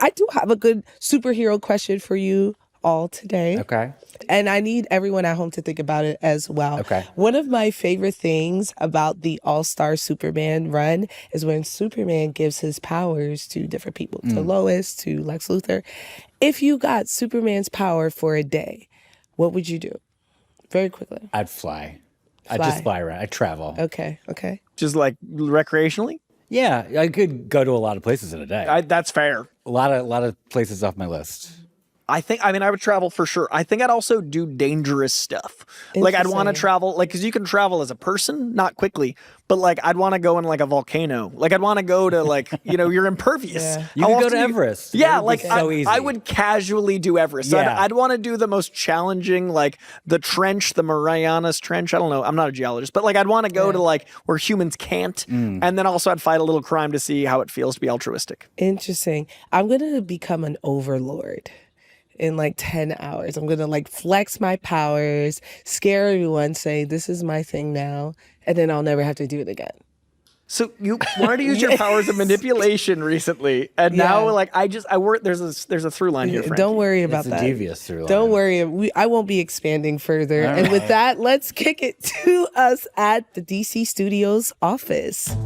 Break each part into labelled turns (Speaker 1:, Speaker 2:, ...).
Speaker 1: I do have a good superhero question for you all today.
Speaker 2: Okay.
Speaker 1: And I need everyone at home to think about it as well.
Speaker 2: Okay.
Speaker 1: One of my favorite things about the All-Star Superman run is when Superman gives his powers to different people, to Lois, to Lex Luthor. If you got Superman's power for a day, what would you do? Very quickly.
Speaker 2: I'd fly. I'd just fly around. I'd travel.
Speaker 1: Okay.
Speaker 3: Just like recreationally?
Speaker 2: Yeah, I could go to a lot of places in a day.
Speaker 3: That's fair.
Speaker 2: A lot of places off my list.
Speaker 3: I would travel for sure. I think I'd also do dangerous stuff. Like I'd want to travel, like, cause you can travel as a person, not quickly, but like I'd want to go in like a volcano. Like I'd want to go to like, you're impervious.
Speaker 1: Yeah.
Speaker 2: You could go to Everest.
Speaker 3: Yeah,
Speaker 2: like so easy.
Speaker 3: I would casually do Everest. So
Speaker 2: Yeah.
Speaker 3: I'd want to do the most challenging, like the trench, the Marianas Trench. I don't know. I'm not a geologist, but like I'd want to go to like where humans can't. And then also I'd fight a little crime to see how it feels to be altruistic.
Speaker 1: Interesting. I'm going to become an overlord. In like 10 hours. I'm going to like flex my powers, scare everyone, say, this is my thing now, and then I'll never have to do it again.
Speaker 3: So you wanted to use your powers of manipulation recently, and now like I work. There's a through line here. Frankie.
Speaker 1: Don't worry about
Speaker 2: It's
Speaker 1: that.
Speaker 2: a devious through line.
Speaker 1: Don't worry. I won't be expanding further. And with that, let's kick it to us at the DC Studios office.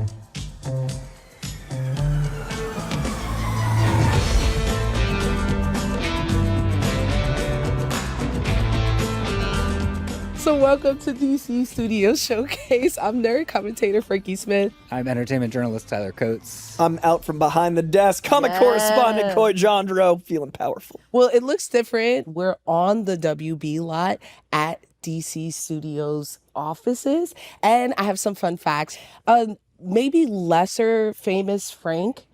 Speaker 1: So welcome to DC Studios Showcase. I'm nerd commentator Frankie Smith.
Speaker 2: I'm entertainment journalist Tyler Coates.
Speaker 3: I'm out from behind the desk. Comic correspondent Coy Jandro, feeling powerful.
Speaker 1: Well, it looks different. We're on the WB lot at DC Studios offices. And I have some fun facts. Maybe lesser famous Frank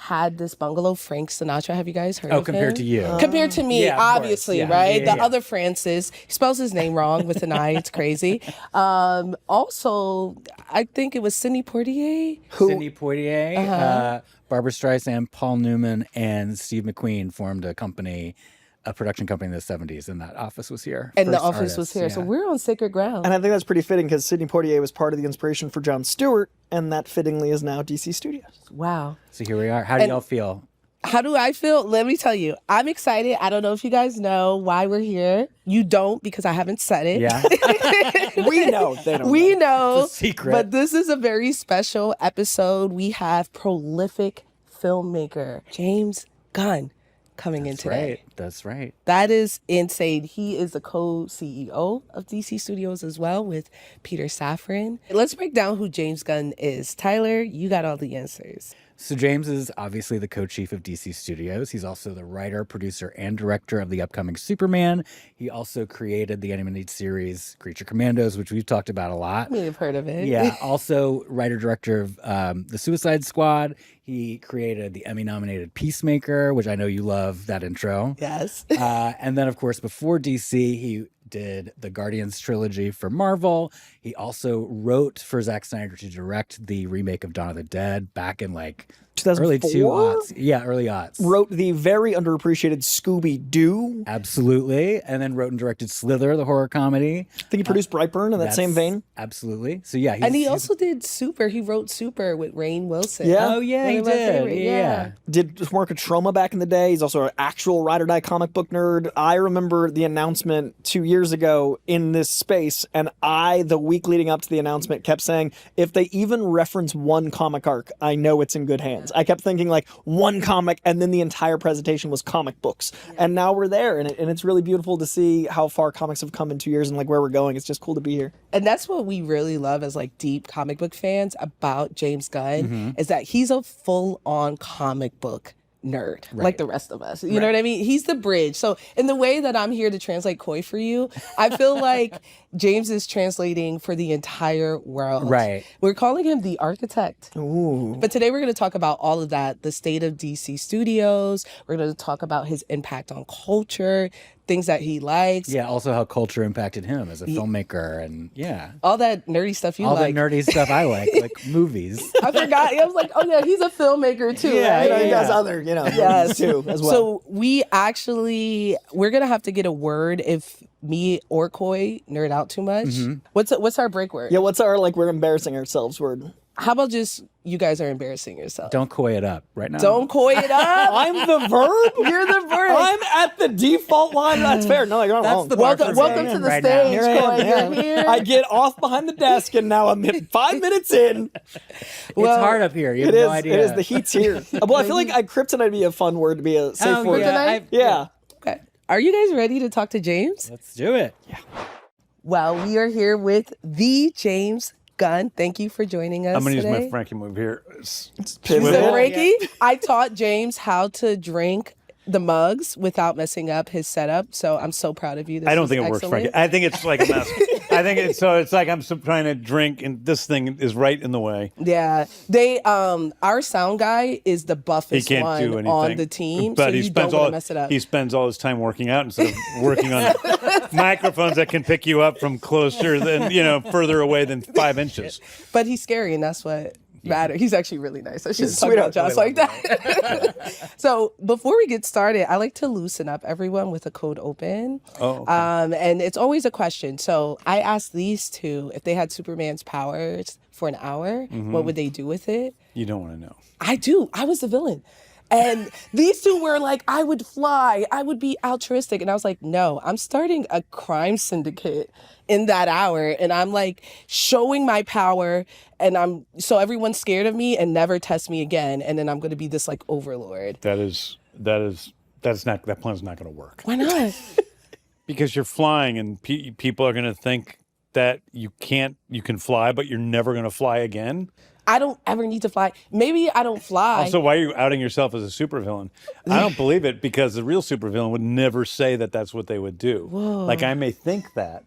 Speaker 1: had this bungalow, Frank Sinatra. Have you guys heard of him?
Speaker 2: Compared to you.
Speaker 1: Compared to me,
Speaker 2: Yeah, of course.
Speaker 1: obviously,
Speaker 2: Yeah,
Speaker 1: right?
Speaker 2: yeah,
Speaker 1: The other Francis, he spells his name wrong with an I. It's crazy. Also, I think it was Sidney Poitier.
Speaker 2: Sidney Poitier, Barbara Streisand, Paul Newman, and Steve McQueen formed a production company in the 70s, and that office was here.
Speaker 1: And the
Speaker 2: First
Speaker 1: office was
Speaker 2: artists,
Speaker 1: here.
Speaker 2: yeah.
Speaker 1: So we're on sacred ground.
Speaker 3: And I think that's pretty fitting because Sidney Poitier was part of the inspiration for Jon Stewart, and that fittingly is now DC Studios.
Speaker 1: Wow.
Speaker 2: So here we are. How do y'all feel?
Speaker 1: How do I feel? Let me tell you. I'm excited. I don't know if you guys know why we're here. You don't, because I haven't said it.
Speaker 2: Yeah.
Speaker 3: We know. They don't
Speaker 1: We
Speaker 3: know.
Speaker 1: know.
Speaker 2: It's a secret.
Speaker 1: But this is a very special episode. We have prolific filmmaker James Gunn coming in today.
Speaker 2: Right. That's right.
Speaker 1: That is insane. He is the co-CEO of DC Studios as well with Peter Safran. Let's break down who James Gunn is. Tyler, you got all the answers.
Speaker 2: So James is obviously the co-chief of DC Studios. He's also the writer, producer, and director of the upcoming Superman. He also created the animated series Creature Commandos, which we've talked about a lot.
Speaker 1: I may have heard of it.
Speaker 2: Yeah. Also, writer-director of The Suicide Squad. He created the Emmy-nominated Peacemaker, which I know you love that intro.
Speaker 1: Yes.
Speaker 2: And then, of course, before DC, he did the Guardians trilogy for Marvel. He also wrote for Zack Snyder to direct the remake of Dawn of the Dead back in like
Speaker 3: 2004?
Speaker 2: early 2000s. Yeah, early aughts.
Speaker 3: Wrote the very underappreciated Scooby-Doo.
Speaker 2: Absolutely. And then wrote and directed Slither, the horror comedy.
Speaker 3: I think he produced Brightburn in that same vein.
Speaker 2: Absolutely. So yeah.
Speaker 1: And he also did Super. He wrote Super with Rainn Wilson.
Speaker 3: Yeah.
Speaker 2: Oh yeah,
Speaker 1: One
Speaker 2: he
Speaker 1: of my
Speaker 2: did.
Speaker 1: favorite,
Speaker 2: Yeah.
Speaker 3: Did work at Troma back in the day. He's also an actual ride or die comic book nerd. I remember the announcement 2 years ago in this space, and the week leading up to the announcement, kept saying, if they even reference one comic arc, I know it's in good hands. I kept thinking like one comic, and then the entire presentation was comic books. And now we're there, and it's really beautiful to see how far comics have come in 2 years and like where we're going. It's just cool to be here.
Speaker 1: And that's what we really love as like deep comic book fans about James Gunn is that he's a full-on comic book nerd like the rest of us. You know what I mean? He's the bridge. So in the way that I'm here to translate Koi for you, I feel like James is translating for the entire world.
Speaker 2: Right.
Speaker 1: We're calling him the architect.
Speaker 3: Ooh.
Speaker 1: But today we're going to talk about all of that, the state of DC Studios. We're going to talk about his impact on culture, things that he likes.
Speaker 2: Yeah, also how culture impacted him as a filmmaker, and yeah.
Speaker 1: All that nerdy stuff you
Speaker 2: All
Speaker 1: like.
Speaker 2: the nerdy stuff I like movies.
Speaker 1: I forgot. I was like, oh yeah, he's a filmmaker too.
Speaker 2: Yeah,
Speaker 1: right?
Speaker 3: He does other,
Speaker 1: Yes.
Speaker 3: too, as well.
Speaker 1: So we're going to have to get a word if me or Koi nerd out too much. What's our break word?
Speaker 3: Yeah, what's our, like, we're embarrassing ourselves word?
Speaker 1: How about just you guys are embarrassing yourself?
Speaker 2: Don't coy it up right now.
Speaker 1: Don't coy it up.
Speaker 3: I'm the verb?
Speaker 1: You're the verb.
Speaker 3: I'm at the default line. That's fair. No, you're not
Speaker 2: That's
Speaker 3: wrong.
Speaker 2: the bar for
Speaker 1: Welcome
Speaker 2: me
Speaker 1: to the
Speaker 2: right
Speaker 1: stage,
Speaker 2: now.
Speaker 3: Here I am,
Speaker 1: Coy.
Speaker 3: yeah.
Speaker 1: You're here.
Speaker 3: I get off behind the desk, and now I'm 5 minutes in.
Speaker 2: It's hard up here. You have
Speaker 3: It is.
Speaker 2: no idea.
Speaker 3: It is. The heat's here. Well, I feel like kryptonite would be a fun word to be a safe word.
Speaker 1: Kryptonite?
Speaker 3: Yeah.
Speaker 1: Okay. Are you guys ready to talk to James?
Speaker 2: Let's do it.
Speaker 1: Well, we are here with the James Gunn. Thank you for joining us
Speaker 4: I'm going to
Speaker 1: today.
Speaker 4: use my Frankie move here.
Speaker 3: Pivot.
Speaker 1: So, Frankie, I taught James how to drink the mugs without messing up his setup. So I'm so proud of you. This
Speaker 4: I don't
Speaker 1: is
Speaker 4: think it works,
Speaker 1: excellent.
Speaker 4: Frankie. I think it's like a mess. I think it's like I'm trying to drink and this thing is right in the way.
Speaker 1: Yeah, they our sound guy is the
Speaker 4: He
Speaker 1: buffest
Speaker 4: can't
Speaker 1: one
Speaker 4: do anything.
Speaker 1: on the team,
Speaker 4: But
Speaker 1: so
Speaker 4: he
Speaker 1: you
Speaker 4: spends
Speaker 1: don't want
Speaker 4: all
Speaker 1: to mess it up.
Speaker 4: he spends all his time working out instead of working on microphones that can pick you up from closer than further away than 5 inches.
Speaker 1: But he's scary, and that's what matters. He's actually really nice. I shouldn't
Speaker 3: He's a
Speaker 1: talk about
Speaker 3: sweetheart.
Speaker 1: Josh like that. So before we get started, I like to loosen up everyone with a code open.
Speaker 4: Oh, okay.
Speaker 1: And it's always a question. So I asked these two if they had Superman's powers for an hour, what would they do with it?
Speaker 4: You don't want to know.
Speaker 1: I do. I was the villain. And these two were like, I would fly, I would be altruistic. And I was like, no, I'm starting a crime syndicate in that hour. And I'm like showing my power, and so everyone's scared of me and never test me again. And then I'm going to be this like overlord.
Speaker 4: That plan's not going to work.
Speaker 1: Why not?
Speaker 4: Because you're flying and people are going to think that you can fly, but you're never going to fly again.
Speaker 1: I don't ever need to fly. Maybe I don't fly.
Speaker 4: Also, why are you outing yourself as a supervillain? I don't believe it, because the real supervillain would never say that that's what they would do.
Speaker 1: Whoa.
Speaker 4: Like, I may think that,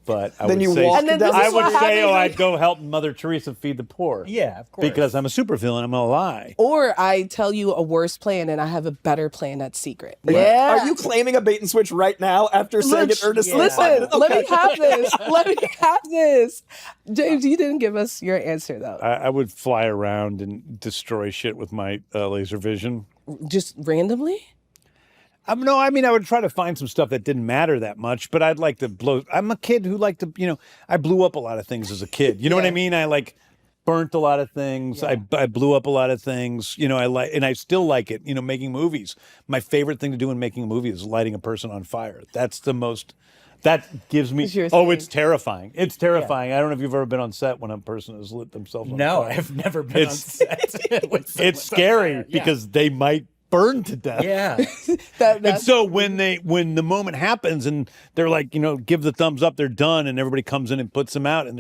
Speaker 4: but I
Speaker 3: Then
Speaker 4: would
Speaker 3: you
Speaker 4: say,
Speaker 3: walk
Speaker 1: And then this
Speaker 4: I
Speaker 1: is
Speaker 4: would
Speaker 1: what
Speaker 4: say,
Speaker 1: happens,
Speaker 4: I'd go help Mother Teresa feed the poor.
Speaker 2: Yeah, of course.
Speaker 4: Because I'm a supervillain. I'm going to lie.
Speaker 1: Or I tell you a worse plan and I have a better plan that's secret. Yeah.
Speaker 3: Are you claiming a bait and switch right now after saying it earnestly?
Speaker 1: Listen, let me
Speaker 3: Okay.
Speaker 1: have this. Let me have this. James, you didn't give us your answer though.
Speaker 4: I would fly around and destroy shit with my laser vision.
Speaker 1: Just randomly?
Speaker 4: No, I mean, I would try to find some stuff that didn't matter that much, but I'd like to blow. I'm a kid who liked to, I blew up a lot of things as a kid. You know what I mean? I burnt a lot of things.
Speaker 1: Yeah.
Speaker 4: I blew up a lot of things. And I still like it, making movies. My favorite thing to do in making a movie is lighting a person on fire. That's the most, that gives me,
Speaker 1: It's your
Speaker 4: oh,
Speaker 1: thing.
Speaker 4: it's terrifying. It's terrifying. I don't know if you've ever been on set when a person has lit themselves on
Speaker 2: No,
Speaker 4: fire.
Speaker 2: I've never been on set.
Speaker 4: It's scary because they might burn to death.
Speaker 2: Yeah.
Speaker 4: And so when the moment happens and they're like, give the thumbs up, they're done, and everybody comes in and puts them out, and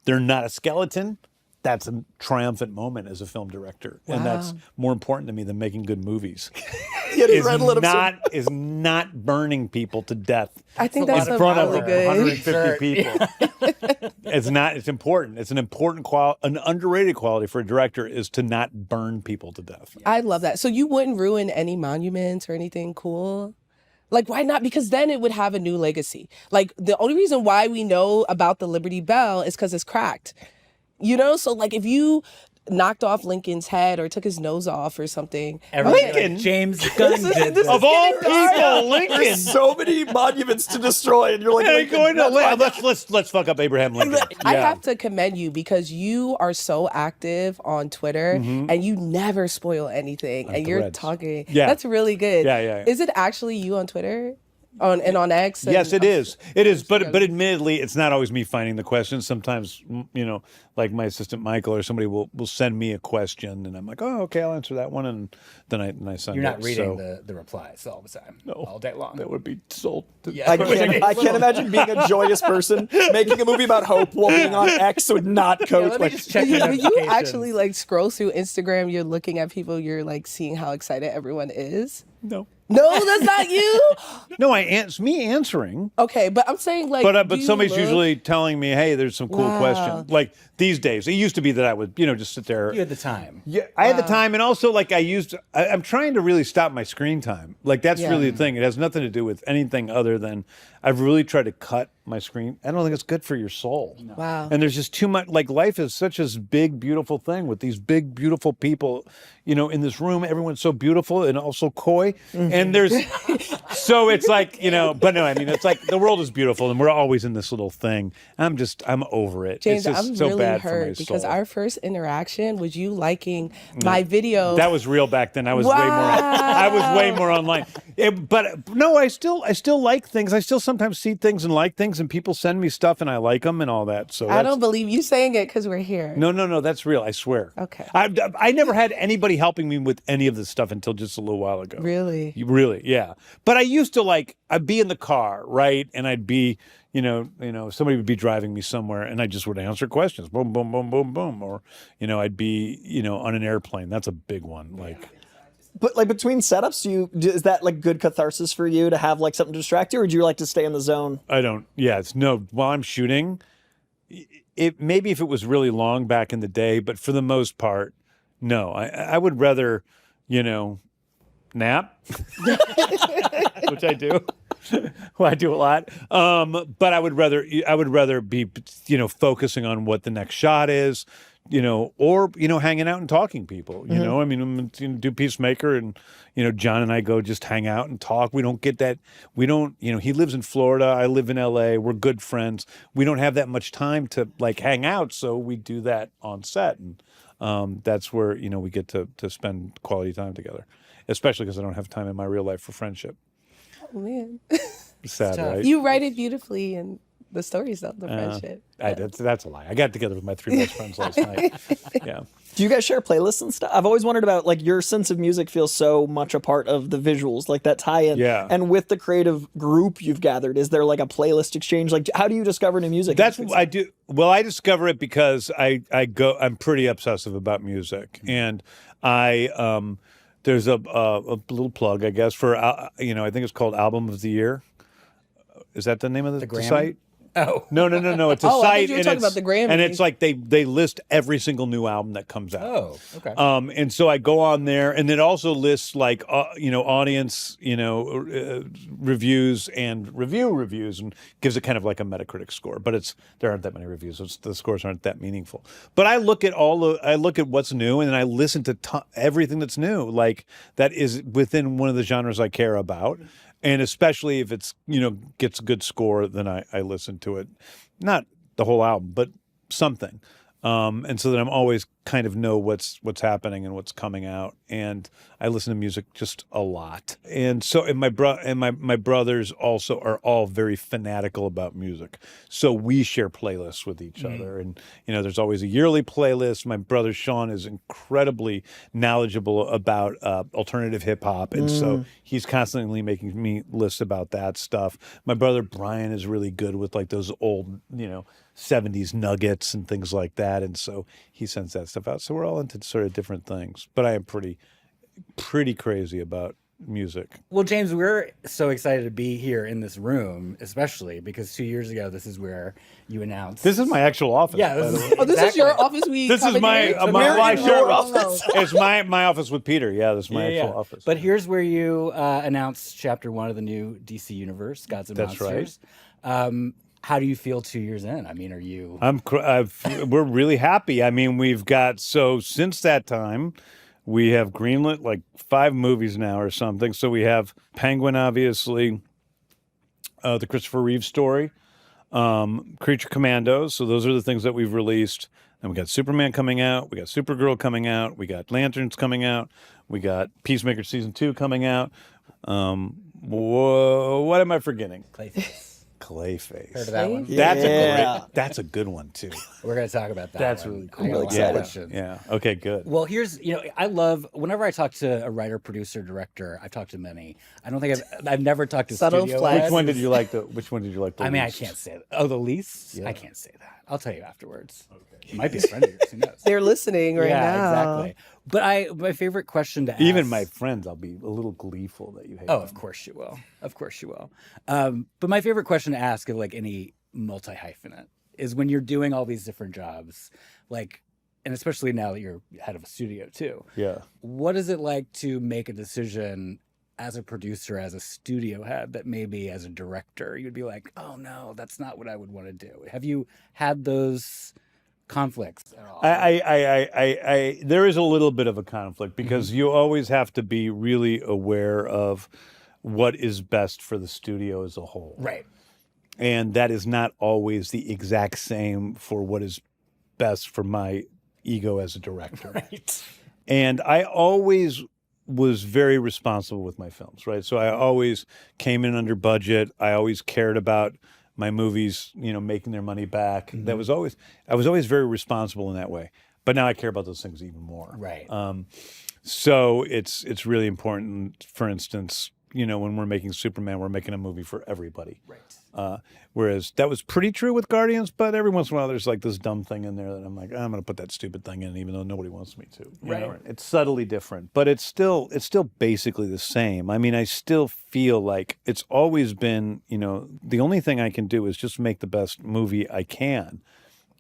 Speaker 4: they're not a skeleton. That's a triumphant moment as a film director, and that's more important to me than making good movies.
Speaker 3: Getting red lit
Speaker 4: is not burning people to death.
Speaker 1: I think that's
Speaker 4: in
Speaker 1: a
Speaker 4: front
Speaker 1: really
Speaker 4: of
Speaker 1: good.
Speaker 4: 150 people. It's not. It's important. It's an important an underrated quality for a director is to not burn people to death.
Speaker 1: I love that. So you wouldn't ruin any monuments or anything cool? Like, why not? Because then it would have a new legacy. Like, the only reason why we know about the Liberty Bell is because it's cracked. So like if you knocked off Lincoln's head or took his nose off or something.
Speaker 4: Lincoln?
Speaker 2: James Gunn did
Speaker 1: this
Speaker 2: that.
Speaker 4: Of all people, Lincoln.
Speaker 3: There's so many monuments to destroy, and you're like,
Speaker 4: Hey,
Speaker 3: Lincoln,
Speaker 4: going to
Speaker 3: that's fine.
Speaker 4: let's fuck up Abraham Lincoln.
Speaker 1: I
Speaker 4: Yeah.
Speaker 1: have to commend you because you are so active on Twitter and you never spoil anything and you're
Speaker 4: threads.
Speaker 1: talking.
Speaker 4: Yeah.
Speaker 1: That's really good.
Speaker 4: Yeah.
Speaker 1: Is it actually you on Twitter? On X?
Speaker 4: Yes, it is. It is, but admittedly, it's not always me finding the questions. Sometimes, like my assistant Michael or somebody will send me a question, and I'm like, oh, okay, I'll answer that one, and then I send
Speaker 2: You're
Speaker 4: it.
Speaker 2: not reading
Speaker 4: So
Speaker 2: the replies all the time, all day long.
Speaker 4: that would be so.
Speaker 2: Yeah.
Speaker 3: I can't imagine being a joyous person making a movie about hope while being on X would not coach.
Speaker 2: let me
Speaker 3: like,
Speaker 2: just check
Speaker 1: But you
Speaker 2: notifications.
Speaker 1: actually like scroll through Instagram, you're looking at people, you're like seeing how excited everyone is.
Speaker 4: No,
Speaker 1: That's not you.
Speaker 4: no, it's me answering.
Speaker 1: Okay, but I'm saying like,
Speaker 4: But
Speaker 1: do you
Speaker 4: somebody's
Speaker 1: look-
Speaker 4: usually telling me, hey, there's some cool
Speaker 1: Wow.
Speaker 4: questions. Like these days, it used to be that I would, just sit there.
Speaker 2: You had the time.
Speaker 4: Yeah, I had the time, and also like I'm trying to really stop my screen time. Like that's
Speaker 1: Yeah.
Speaker 4: really the thing. It has nothing to do with anything other than I've really tried to cut my screen. I don't think it's good for your soul.
Speaker 1: Wow.
Speaker 4: And there's just too much, like life is such a big, beautiful thing with these big, beautiful people, you know, in this room, everyone's so beautiful and also coy. And there's, so it's like, you know, but no, I mean, it's like the world is beautiful and we're always in this little thing. I'm over it.
Speaker 1: James,
Speaker 4: it's just
Speaker 1: I'm
Speaker 4: so
Speaker 1: really
Speaker 4: bad for my
Speaker 1: hurt because
Speaker 4: soul.
Speaker 1: our first interaction was you liking my video.
Speaker 4: That was real back then. I was way more online. But no, I still like things. I still sometimes see things and like things, and people send me stuff and I like them and all that. So
Speaker 1: I don't believe you saying it because we're here.
Speaker 4: No, that's real. I swear.
Speaker 1: Okay.
Speaker 4: I never had anybody helping me with any of this stuff until just a little while ago.
Speaker 1: Really?
Speaker 4: Really, yeah. But I used to I'd be in the car, right, and I'd be, you know, somebody would be driving me somewhere, and I just would answer questions, boom, boom, boom, boom, boom, or, you know, I'd be, you know, on an airplane. That's a big one, like.
Speaker 3: But like between setups, is that like good catharsis for you to have like something to distract you, or do you like to stay in the zone?
Speaker 4: I don't. Yeah, while I'm shooting, it maybe if it was really long back in the day, but for the most part, no. I would rather, you know, nap, which I do. Well, I do a lot. But I would rather be, you know, focusing on what the next shot is, you know, or, you know, hanging out and talking to people, you know, I mean, I'm do Peacemaker and, you know, John and I go just hang out and talk. We don't get that. We don't, you know, he lives in Florida. I live in LA. We're good friends. We don't have that much time to like hang out. So we do that on set. And that's where, you know, we get to spend quality time together, especially because I don't have time in my real life for friendship.
Speaker 1: Oh, man.
Speaker 4: Sad, right?
Speaker 1: You write it beautifully in the stories of the friendship.
Speaker 4: That's a lie. I got together with my 3 best friends last night. Yeah.
Speaker 3: Do you guys share playlists and stuff? I've always wondered about like your sense of music feels so much a part of the visuals, like that tie-in.
Speaker 4: Yeah.
Speaker 3: And with the creative group you've gathered, is there like a playlist exchange? Like, how do you discover new music?
Speaker 4: That's what I do. Well, I discover it because I'm pretty obsessive about music, and there's a little plug, I guess, for you know, I think it's called Album of the Year. Is that the name of the site?
Speaker 2: Oh.
Speaker 4: No. It's a
Speaker 1: Oh, I thought
Speaker 4: site,
Speaker 1: you were
Speaker 4: and
Speaker 1: talking about the Grammys.
Speaker 4: and it's like they list every single new album that comes out.
Speaker 2: Oh, okay.
Speaker 4: And so I go on there, and it also lists like you know, audience, you know, reviews and reviews, and gives it kind of like a Metacritic score. But there aren't that many reviews, so the scores aren't that meaningful. But I look at what's new, and then I listen to everything that's new, like that is within one of the genres I care about. And especially if it's, you know, gets a good score, then I listen to it. Not the whole album, but something. And so that I'm always kind of know what's happening and what's coming out. And I listen to music just a lot. And so my brothers also are all very fanatical about music. So we share playlists with each other. And, you know, there's always a yearly playlist. My brother Sean is incredibly knowledgeable about alternative hip hop. And so he's constantly making me lists about that stuff. My brother Brian is really good with like those old, you know, 70s nuggets and things like that. And so he sends that stuff out. So we're all into sort of different things. But I am pretty crazy about music.
Speaker 2: Well, James, we're so excited to be here in this room, especially because 2 years ago, this is where you announced.
Speaker 4: This is my actual office.
Speaker 2: Yeah.
Speaker 4: By the way.
Speaker 1: Oh, this is your office?
Speaker 4: This is my office. It's my office with Peter. Yeah, this is my actual office.
Speaker 2: But here's where you announced Chapter 1 of the new DC universe, Gods and
Speaker 4: That's
Speaker 2: Monsters. Right. How do you feel 2 years in? I mean, are you?
Speaker 4: We're really happy. I mean, we've got since that time, we have greenlit like 5 movies now or something. So we have Penguin, obviously, the Christopher Reeve story, Creature Commandos. So those are the things that we've released. And we got Superman coming out. We got Supergirl coming out. We got Lanterns coming out. We got Peacemaker season 2 coming out. What am I forgetting? Clayface.
Speaker 2: Heard of that one?
Speaker 4: That's a good one too.
Speaker 2: We're going to talk about that.
Speaker 4: That's
Speaker 2: one.
Speaker 4: really cool.
Speaker 2: I got a lot of questions.
Speaker 4: Yeah. Okay, good.
Speaker 2: Well, here's, you know, I love, whenever I talk to a writer, producer, director, I've talked to many. I don't think I've never talked to
Speaker 1: Subtle
Speaker 2: studio.
Speaker 1: flex.
Speaker 4: Which one did you like the
Speaker 2: I mean,
Speaker 4: least?
Speaker 2: I can't say that. Oh, the least?
Speaker 4: Yeah.
Speaker 2: I can't say that. I'll tell you afterwards. Okay. Might be a friend of yours. Who knows?
Speaker 1: They're listening right now.
Speaker 2: Exactly. But my favorite question to ask.
Speaker 4: Even my friends, I'll be a little gleeful that you hate
Speaker 2: Oh,
Speaker 4: them.
Speaker 2: of course you will. Of course you will. But my favorite question to ask of like any multi-hyphenate is when you're doing all these different jobs, like, and especially now that you're head of a studio too.
Speaker 4: Yeah.
Speaker 2: What is it like to make a decision as a producer, as a studio head, that maybe as a director, you'd be like, oh no, that's not what I would want to do? Have you had those conflicts at all?
Speaker 4: There is a little bit of a conflict because you always have to be really aware of what is best for the studio as a whole.
Speaker 2: Right.
Speaker 4: And that is not always the exact same for what is best for my ego as a director.
Speaker 2: Right.
Speaker 4: And I always was very responsible with my films, right? So I always came in under budget. I always cared about my movies, making their money back. I was always very responsible in that way. But now I care about those things even more.
Speaker 2: Right.
Speaker 4: So it's really important. For instance, when we're making Superman, we're making a movie for everybody.
Speaker 2: Right.
Speaker 4: Whereas that was pretty true with Guardians, but every once in a while there's like this dumb thing in there that I'm like, I'm going to put that stupid thing in, even though nobody wants me to. You know? It's subtly different, but it's still basically the same. I mean, I still feel like it's always been, the only thing I can do is just make the best movie I can.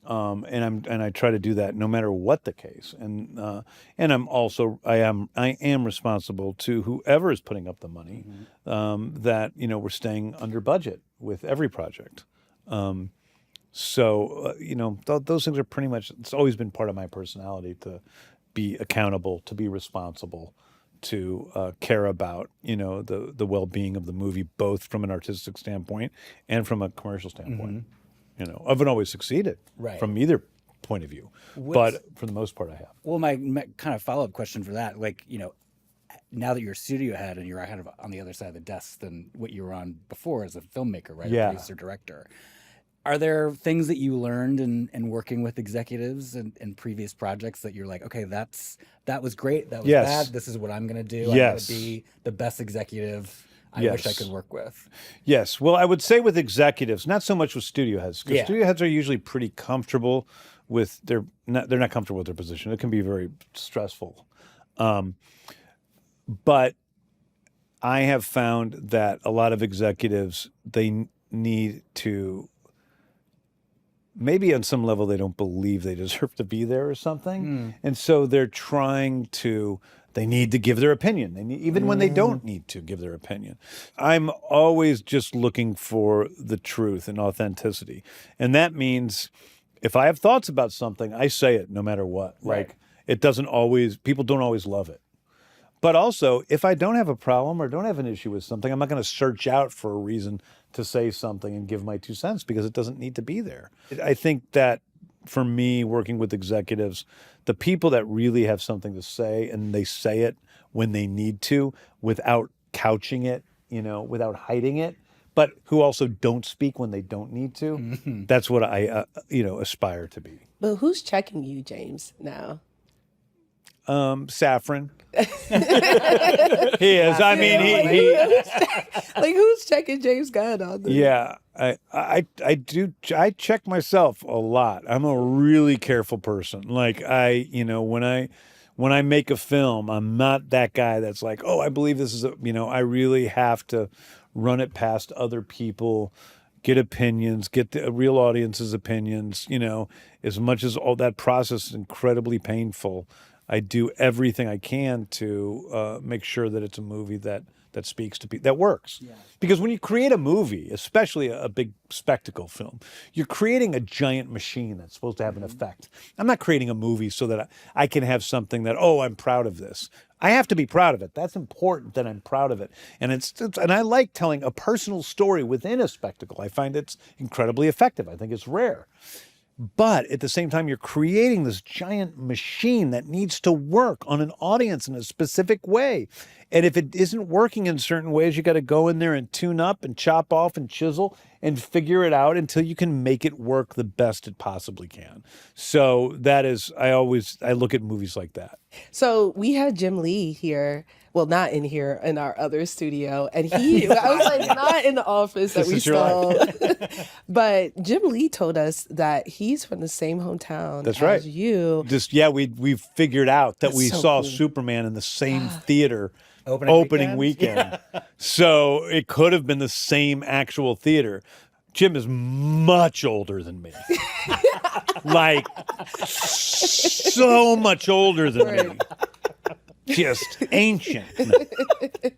Speaker 4: And I try to do that no matter what the case. And I am responsible to whoever is putting up the money, that, we're staying under budget with every project. So those things are pretty much, it's always been part of my personality to be accountable, to be responsible, to care about, the well-being of the movie, both from an artistic standpoint and from a commercial standpoint. I haven't always succeeded from either point of view, but for the most part I have.
Speaker 2: Well, my kind of follow-up question for that, now that you're a studio head and you're kind of on the other side of the desk than what you were on before as a filmmaker, right?
Speaker 4: Yeah.
Speaker 2: A producer, director. Are there things that you learned in working with executives in previous projects that you're like, okay, that was great, that was bad, this is what I'm going to do. I'm going to be the best executive I wish I could work with.
Speaker 4: Yes. Well, I would say with executives, not so much with studio heads, because studio heads are usually pretty comfortable with they're not comfortable with their position. It can be very stressful. But I have found that a lot of executives, they need to, maybe on some level they don't believe they deserve to be there or something. And so they're trying to, they need to give their opinion. They need, even when they don't need to give their opinion. I'm always just looking for the truth and authenticity. And that means if I have thoughts about something, I say it no matter what.
Speaker 2: Right.
Speaker 4: Like, it doesn't always, people don't always love it. But also, if I don't have a problem or don't have an issue with something, I'm not going to search out for a reason to say something and give my 2 cents because it doesn't need to be there. I think that for me, working with executives, the people that really have something to say and they say it when they need to without couching it, without hiding it, but who also don't speak when they don't need to, that's what I, aspire to be.
Speaker 1: But who's checking you, James, now?
Speaker 4: Safran. He is. I mean, he
Speaker 1: like, who's checking James Gunn on this?
Speaker 4: Yeah, I do. I check myself a lot. I'm a really careful person. Like when I make a film, I'm not that guy that's like, oh, I believe this is I really have to run it past other people, get opinions, get the real audience's opinions. As much as all that process is incredibly painful, I do everything I can to make sure that it's a movie that speaks to people, that works. Yeah. Because when you create a movie, especially a big spectacle film, you're creating a giant machine that's supposed to have an effect. I'm not creating a movie so that I can have something that, oh, I'm proud of this. I have to be proud of it. That's important that I'm proud of it. And and I like telling a personal story within a spectacle. I find it's incredibly effective. I think it's rare. But at the same time, you're creating this giant machine that needs to work on an audience in a specific way. And if it isn't working in certain ways, you got to go in there and tune up and chop off and chisel and figure it out until you can make it work the best it possibly can. So that is, I look at movies like that.
Speaker 1: So we had Jim Lee here. Well, not in here, in our other studio. And I was like, not in the office that we stole. But Jim Lee told us that he's from the same hometown as you.
Speaker 4: We figured out that we saw
Speaker 1: cool.
Speaker 4: Superman in the same theater opening weekend. Yeah. So it could have been the same actual theater. Jim is much older than me. Like, so much older than me. just ancient. No.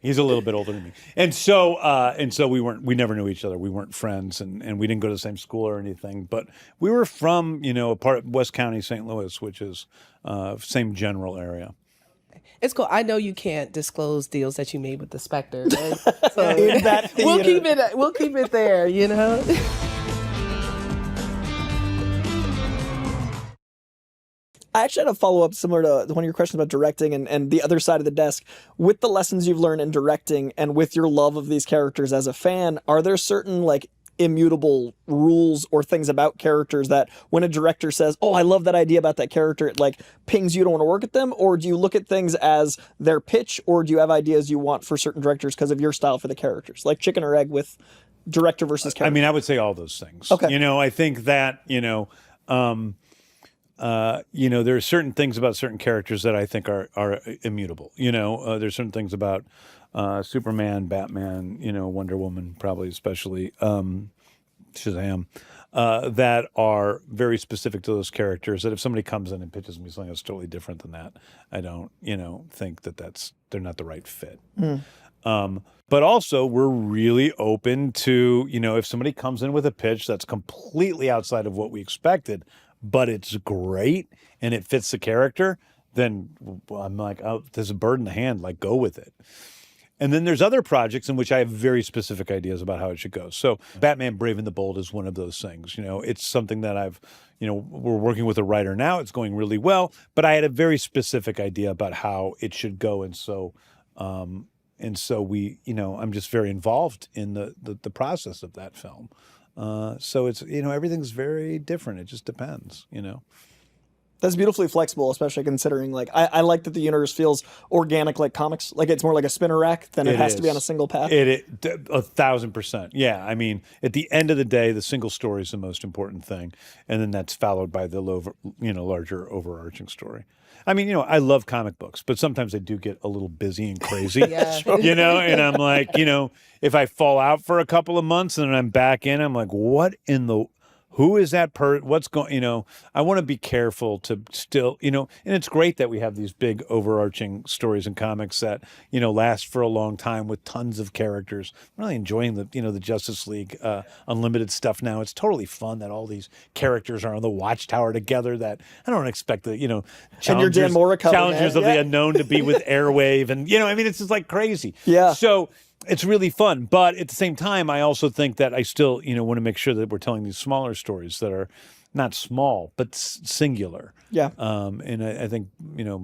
Speaker 4: He's a little bit older than me. And so we never knew each other. We weren't friends, and we didn't go to the same school or anything, but we were from, a part of West County, St. Louis, which is same general area.
Speaker 1: It's cool. I know you can't disclose deals that you made with the Spectre. Right? So
Speaker 3: In that theater.
Speaker 1: we'll keep it there,
Speaker 3: I actually had a follow-up similar to one of your questions about directing and the other side of the desk. With the lessons you've learned in directing and with your love of these characters as a fan, are there certain immutable rules or things about characters that when a director says, oh, I love that idea about that character, it pings you to want to work at them? Or do you look at things as their pitch, or do you have ideas you want for certain directors because of your style for the characters? Like chicken or egg with director versus character?
Speaker 4: I mean, I would say all those things.
Speaker 3: Okay.
Speaker 4: I think that, there are certain things about certain characters that I think are immutable. There's certain things about Superman, Batman, Wonder Woman, probably especially Shazam, that are very specific to those characters. That if somebody comes in and pitches me something that's totally different than that, I don't, think that they're not the right fit. But also, we're really open to, if somebody comes in with a pitch that's completely outside of what we expected, but it's great and it fits the character, then I'm like, oh, there's a bird in the hand, go with it. And then there's other projects in which I have very specific ideas about how it should go. So Batman Brave and the Bold is one of those things. It's something that we're working with a writer now. It's going really well, but I had a very specific idea about how it should go. And so we, I'm just very involved in the process of that film. So it's, everything's very different. It just depends,
Speaker 3: That's beautifully flexible, especially considering I like that the universe feels organic like comics. It's more like a spinner rack than it has to be on a single path.
Speaker 4: 1,000%. Yeah. I mean, at the end of the day, the single story is the most important thing. And then that's followed by the larger overarching story. I mean, I love comic books, but sometimes they do get a little busy and crazy, and I'm like, if I fall out for a couple of months and then I'm back in, I'm like, who is that what's going, I want to be careful to still, and it's great that we have these big overarching stories and comics that, last for a long time with tons of characters. I'm really enjoying the Justice League Unlimited stuff now. It's totally fun that all these characters are on the Watchtower together, that I don't expect the, challengers of the unknown to be with Airwave. And, it's just crazy.
Speaker 3: Yeah.
Speaker 4: So it's really fun, but at the same time, I also think that I still, want to make sure that we're telling these smaller stories that are not small, but singular.
Speaker 3: Yeah.
Speaker 4: And I think,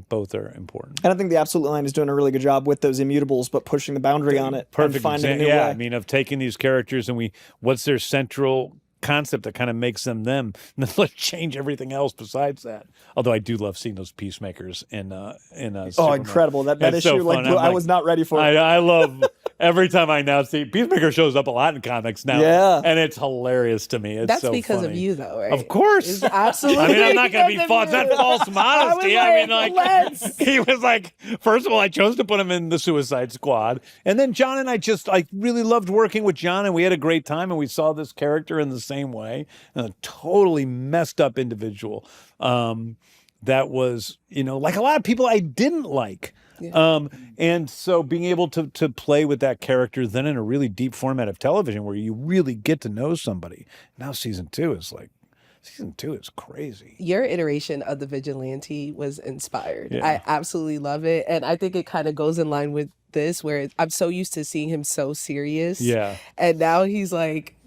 Speaker 4: both are important.
Speaker 3: And I think the Absolute Line is doing a really good job with those immutables, but pushing the boundary on it.
Speaker 4: Perfect
Speaker 3: and finding
Speaker 4: example.
Speaker 3: a new way.
Speaker 4: I mean, of taking these characters and what's their central concept that kind of makes them, and then let's change everything else besides that. Although I do love seeing those peacemakers in Superman.
Speaker 3: Incredible. That issue,
Speaker 4: so
Speaker 3: I was not ready for it.
Speaker 4: I love every time I now see Peacemaker shows up a lot in comics now.
Speaker 3: Yeah.
Speaker 4: And it's hilarious to me.
Speaker 1: That's
Speaker 4: so
Speaker 1: because
Speaker 4: funny.
Speaker 1: of you, though, right?
Speaker 4: Of course.
Speaker 1: It's absolutely.
Speaker 4: I mean, I'm not going to be false. It's not false modesty. He was first of all, I chose to put him in the Suicide Squad. And then John and I really loved working with John, and we had a great time, and we saw this character in the same way. And a totally messed up individual that was, like a lot of people I didn't like. Yeah. And so being able to play with that character then in a really deep format of television where you really get to know somebody. Now season two is crazy.
Speaker 1: Your iteration of the vigilante was inspired.
Speaker 4: Yeah.
Speaker 1: I absolutely love it. And I think it kind of goes in line with this, where I'm so used to seeing him so serious.
Speaker 4: Yeah.
Speaker 1: And now he's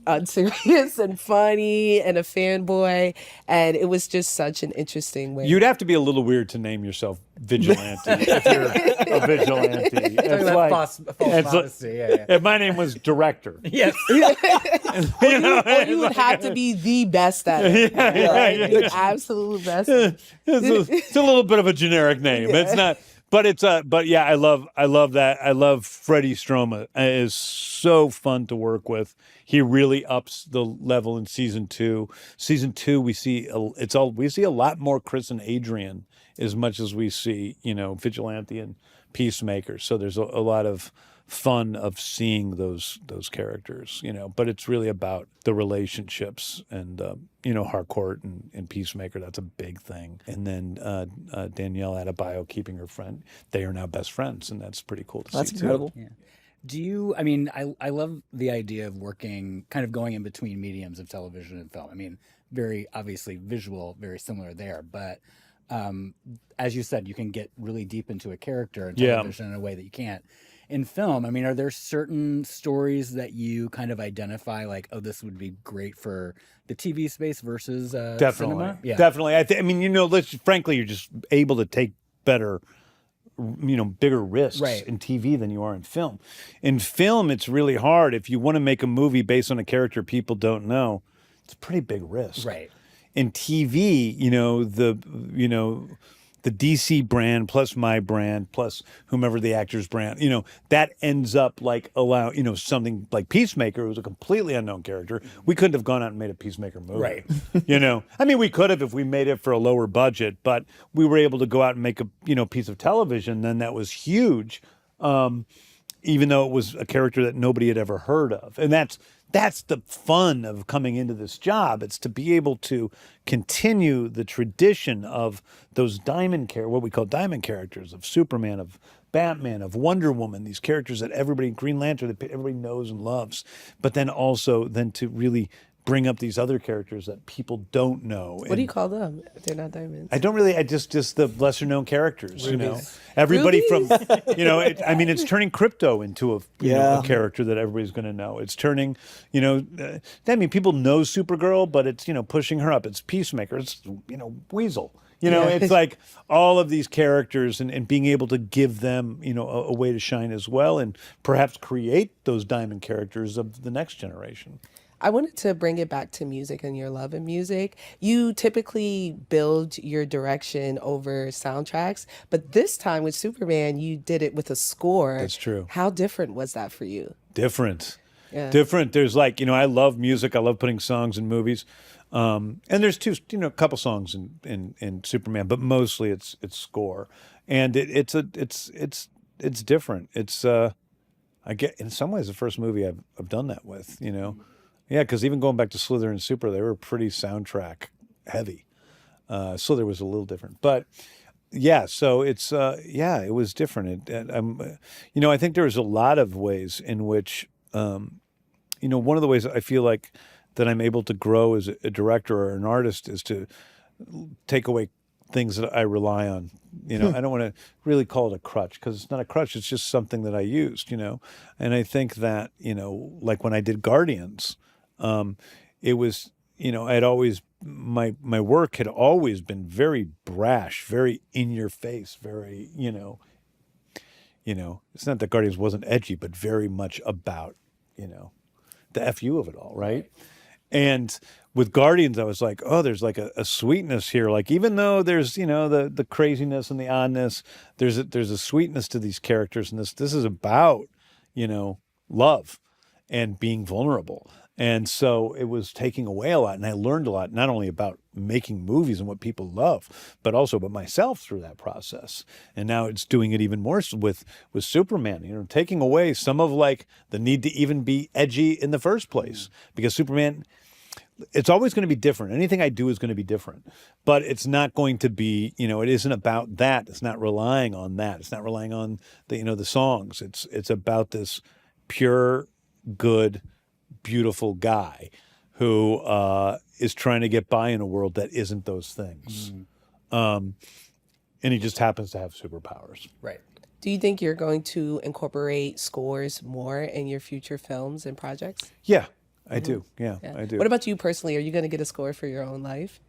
Speaker 1: unserious and funny and a fanboy, and it was just such an interesting way.
Speaker 4: You'd have to be a little weird to name yourself vigilante if you're a vigilante.
Speaker 2: False modesty. Yeah.
Speaker 4: If my name was director.
Speaker 2: Yes.
Speaker 1: Or you would have to be the best at it. The absolute best.
Speaker 4: It's a little bit of a generic name. It's not. But yeah, I love that. I love Freddie Stroma. It is so fun to work with. He really ups the level in season two. Season two, we see a lot more Chris and Adrian as much as we see, Vigilante and Peacemaker. So there's a lot of fun of seeing those characters, but it's really about the relationships and, Harcourt and Peacemaker, that's a big thing. And then Danielle Adebayo keeping her friend. They are now best friends, and that's pretty cool to see.
Speaker 3: That's incredible.
Speaker 2: Yeah. I love the idea of working, kind of going in between mediums of television and film. I mean, very obviously visual, very similar there, but as you said, you can get really deep into a character in television in a way that you can't in film. I mean, are there certain stories that you kind of identify like, oh, this would be great for the TV space versus
Speaker 4: Definitely.
Speaker 2: cinema? Yeah.
Speaker 4: Definitely. Frankly, you're just able to take better, bigger risks in TV than you are in film. In film, it's really hard. If you want to make a movie based on a character people don't know, it's a pretty big risk.
Speaker 2: Right.
Speaker 4: In TV, the DC brand plus my brand plus whomever the actor's brand, that ends up like something like Peacemaker, who was a completely unknown character. We couldn't have gone out and made a Peacemaker movie.
Speaker 2: Right.
Speaker 4: We could have if we made it for a lower budget, but we were able to go out and make a, piece of television. Then that was huge, even though it was a character that nobody had ever heard of. And that's the fun of coming into this job. It's to be able to continue the tradition of those what we call diamond characters, of Superman, of Batman, of Wonder Woman, these characters that Green Lantern, that everybody knows and loves, but then also to really bring up these other characters that people don't know.
Speaker 1: What do you call them? They're not diamonds.
Speaker 4: I don't really. I just the lesser known characters. Everybody
Speaker 1: Rubies?
Speaker 4: From it's turning Crypto into a character that everybody's going to know. It's turning people know Supergirl, but it's pushing her up. It's Peacemaker. It's Weasel. It's like all of these characters and being able to give them a way to shine as well, and perhaps create those diamond characters of the next generation.
Speaker 1: I wanted to bring it back to music and your love of music. You typically build your direction over soundtracks, but this time with Superman, you did it with a score.
Speaker 4: That's true. How
Speaker 1: different was that for you?
Speaker 4: Different. There's I love music. I love putting songs in movies. And there's a couple songs in Superman, but mostly it's score. And it's different. It's I get in some ways the first movie I've done that with, Yeah, because even going back to Slither and Super, they were pretty soundtrack heavy. Slither was a little different, but so it's it was different. I think there's a lot of ways in which, one of the ways I feel like that I'm able to grow as a director or an artist is to take away things that I rely on. I don't want to really call it a crutch, because it's not a crutch. It's just something that I used. And I think that like when I did Guardians. It was, I'd always, my work had always been very brash, very in your face, very, it's not that Guardians wasn't edgy, but very much about, the FU of it all, right? And with Guardians, I was like, oh, there's like a sweetness here. Like, even though there's, the craziness and the oddness, there's a sweetness to these characters. And this is about, love and being vulnerable. And so it was taking away a lot, and I learned a lot, not only about making movies and what people love, but also about myself through that process. And now it's doing it even more with Superman, taking away some of like the need to even be edgy in the first place, because Superman, it's always going to be different. Anything I do is going to be different, but it's not going to be, it isn't about that. It's not relying on that. It's not relying on the songs. It's about this pure, good, beautiful guy who is trying to get by in a world that isn't those things. And he just happens to have superpowers.
Speaker 2: Right.
Speaker 1: Do you think you're going to incorporate scores more in your future films and projects?
Speaker 4: Yeah, I do. Yeah, I do.
Speaker 1: What about you personally? Are you going to get a score for your own life?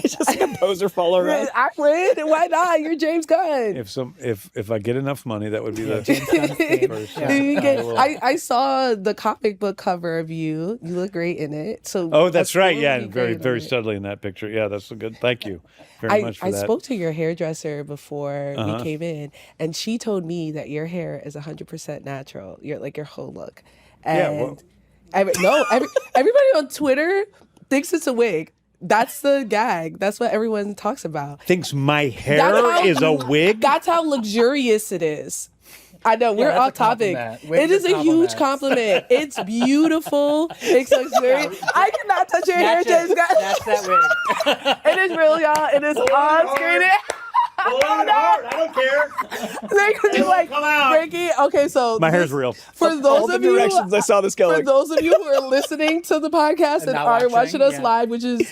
Speaker 3: Just like a poser follow around.
Speaker 1: I would. Why not? You're James Gunn.
Speaker 4: If I get enough money, that would be the first.
Speaker 1: I saw the comic book cover of you. You look great in it. So
Speaker 4: that's right. Yeah, very very studly in that picture. Yeah, that's good. Thank you very much for that.
Speaker 1: I spoke to your hairdresser before we came in, and she told me that your hair is 100% natural. Your whole look. And everybody on Twitter thinks it's a wig. That's the gag. That's what everyone talks about.
Speaker 4: Thinks my hair is a wig?
Speaker 1: That's how luxurious it is. I know we're
Speaker 2: that's
Speaker 1: off
Speaker 2: a
Speaker 1: topic.
Speaker 2: compliment.
Speaker 1: It is a huge compliment. It's beautiful. It's luxurious. I cannot touch your hair, James Gunn.
Speaker 2: That's that wig.
Speaker 1: It is real, y'all. It is on screen.
Speaker 4: Pull it hard. I don't care.
Speaker 1: They're gonna be like,
Speaker 4: come out.
Speaker 1: Frankie. Okay, so
Speaker 4: My hair's real.
Speaker 1: For
Speaker 3: All
Speaker 1: those
Speaker 3: the
Speaker 1: of you,
Speaker 3: directions I saw this
Speaker 1: for
Speaker 3: going.
Speaker 1: those of you who are listening to the podcast and
Speaker 2: not
Speaker 1: are
Speaker 2: watching,
Speaker 1: watching us
Speaker 2: yeah.
Speaker 1: live, which is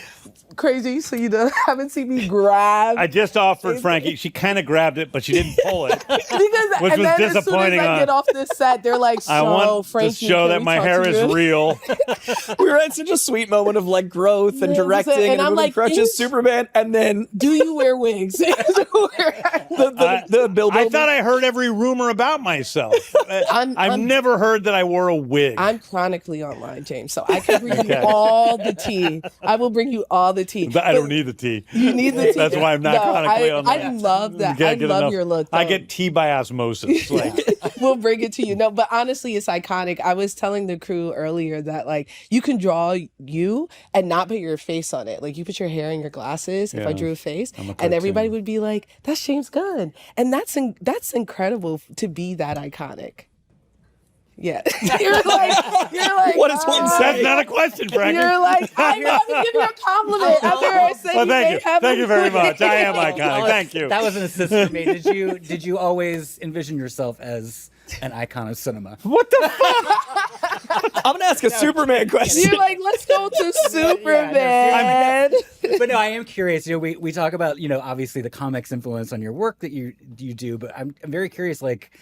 Speaker 1: crazy, so you haven't seen me grab.
Speaker 4: I just offered Frankie. She kind of grabbed it, but she didn't pull it.
Speaker 1: Because
Speaker 4: Which
Speaker 1: and
Speaker 4: was
Speaker 1: then as soon as
Speaker 4: disappointing,
Speaker 1: I get off this set, they're like, "So,
Speaker 4: I want
Speaker 1: Frankie,
Speaker 4: to show
Speaker 1: can
Speaker 4: that
Speaker 1: we
Speaker 4: my
Speaker 1: talk
Speaker 4: hair
Speaker 1: to
Speaker 4: is
Speaker 1: you?"
Speaker 4: real.
Speaker 3: We were at such a sweet moment of like growth and
Speaker 1: Yeah,
Speaker 3: directing
Speaker 1: and
Speaker 3: and
Speaker 1: I'm
Speaker 3: moving
Speaker 1: like,
Speaker 3: crutches,
Speaker 1: "Is-
Speaker 3: Superman, and then
Speaker 1: Do you wear wigs?
Speaker 3: the Bilbo.
Speaker 4: I thought I heard every rumor about myself. I've never heard that I wore a wig.
Speaker 1: I'm chronically online, James, so I can bring you all the tea. I will bring you all the tea.
Speaker 4: I don't need the tea.
Speaker 1: You need the tea.
Speaker 4: That's why I'm not chronically online.
Speaker 1: I love that.
Speaker 4: You
Speaker 1: I
Speaker 4: can't get
Speaker 1: love
Speaker 4: enough.
Speaker 1: your look.
Speaker 4: I
Speaker 1: though.
Speaker 4: get tea by osmosis. Like,
Speaker 1: We'll bring it to you. No, but honestly, it's iconic. I was telling the crew earlier that like you can draw you and not put your face on it. Like you put your hair and your glasses. If I
Speaker 4: Yeah.
Speaker 1: drew a face,
Speaker 4: I'm a
Speaker 1: and everybody
Speaker 4: cartoon.
Speaker 1: would be like, "That's James Gunn," and that's incredible to be that iconic. Yeah, you're like,
Speaker 3: What is one
Speaker 4: that's not a question, Frankie.
Speaker 1: You're like, I know, I'm giving you a compliment after I said
Speaker 4: Well,
Speaker 1: you
Speaker 4: thank
Speaker 1: may
Speaker 4: you.
Speaker 1: have
Speaker 4: Thank
Speaker 1: a
Speaker 4: you very
Speaker 1: wig.
Speaker 4: much. I am iconic. Thank you.
Speaker 2: That was an assist for me. Did you always envision yourself as an icon of cinema?
Speaker 4: What the fuck?
Speaker 3: I'm gonna ask a Superman question.
Speaker 1: You're like, let's go to Superman.
Speaker 2: But no, I am curious. We talk about obviously the comics influence on your work that you do, but I'm very curious. Like,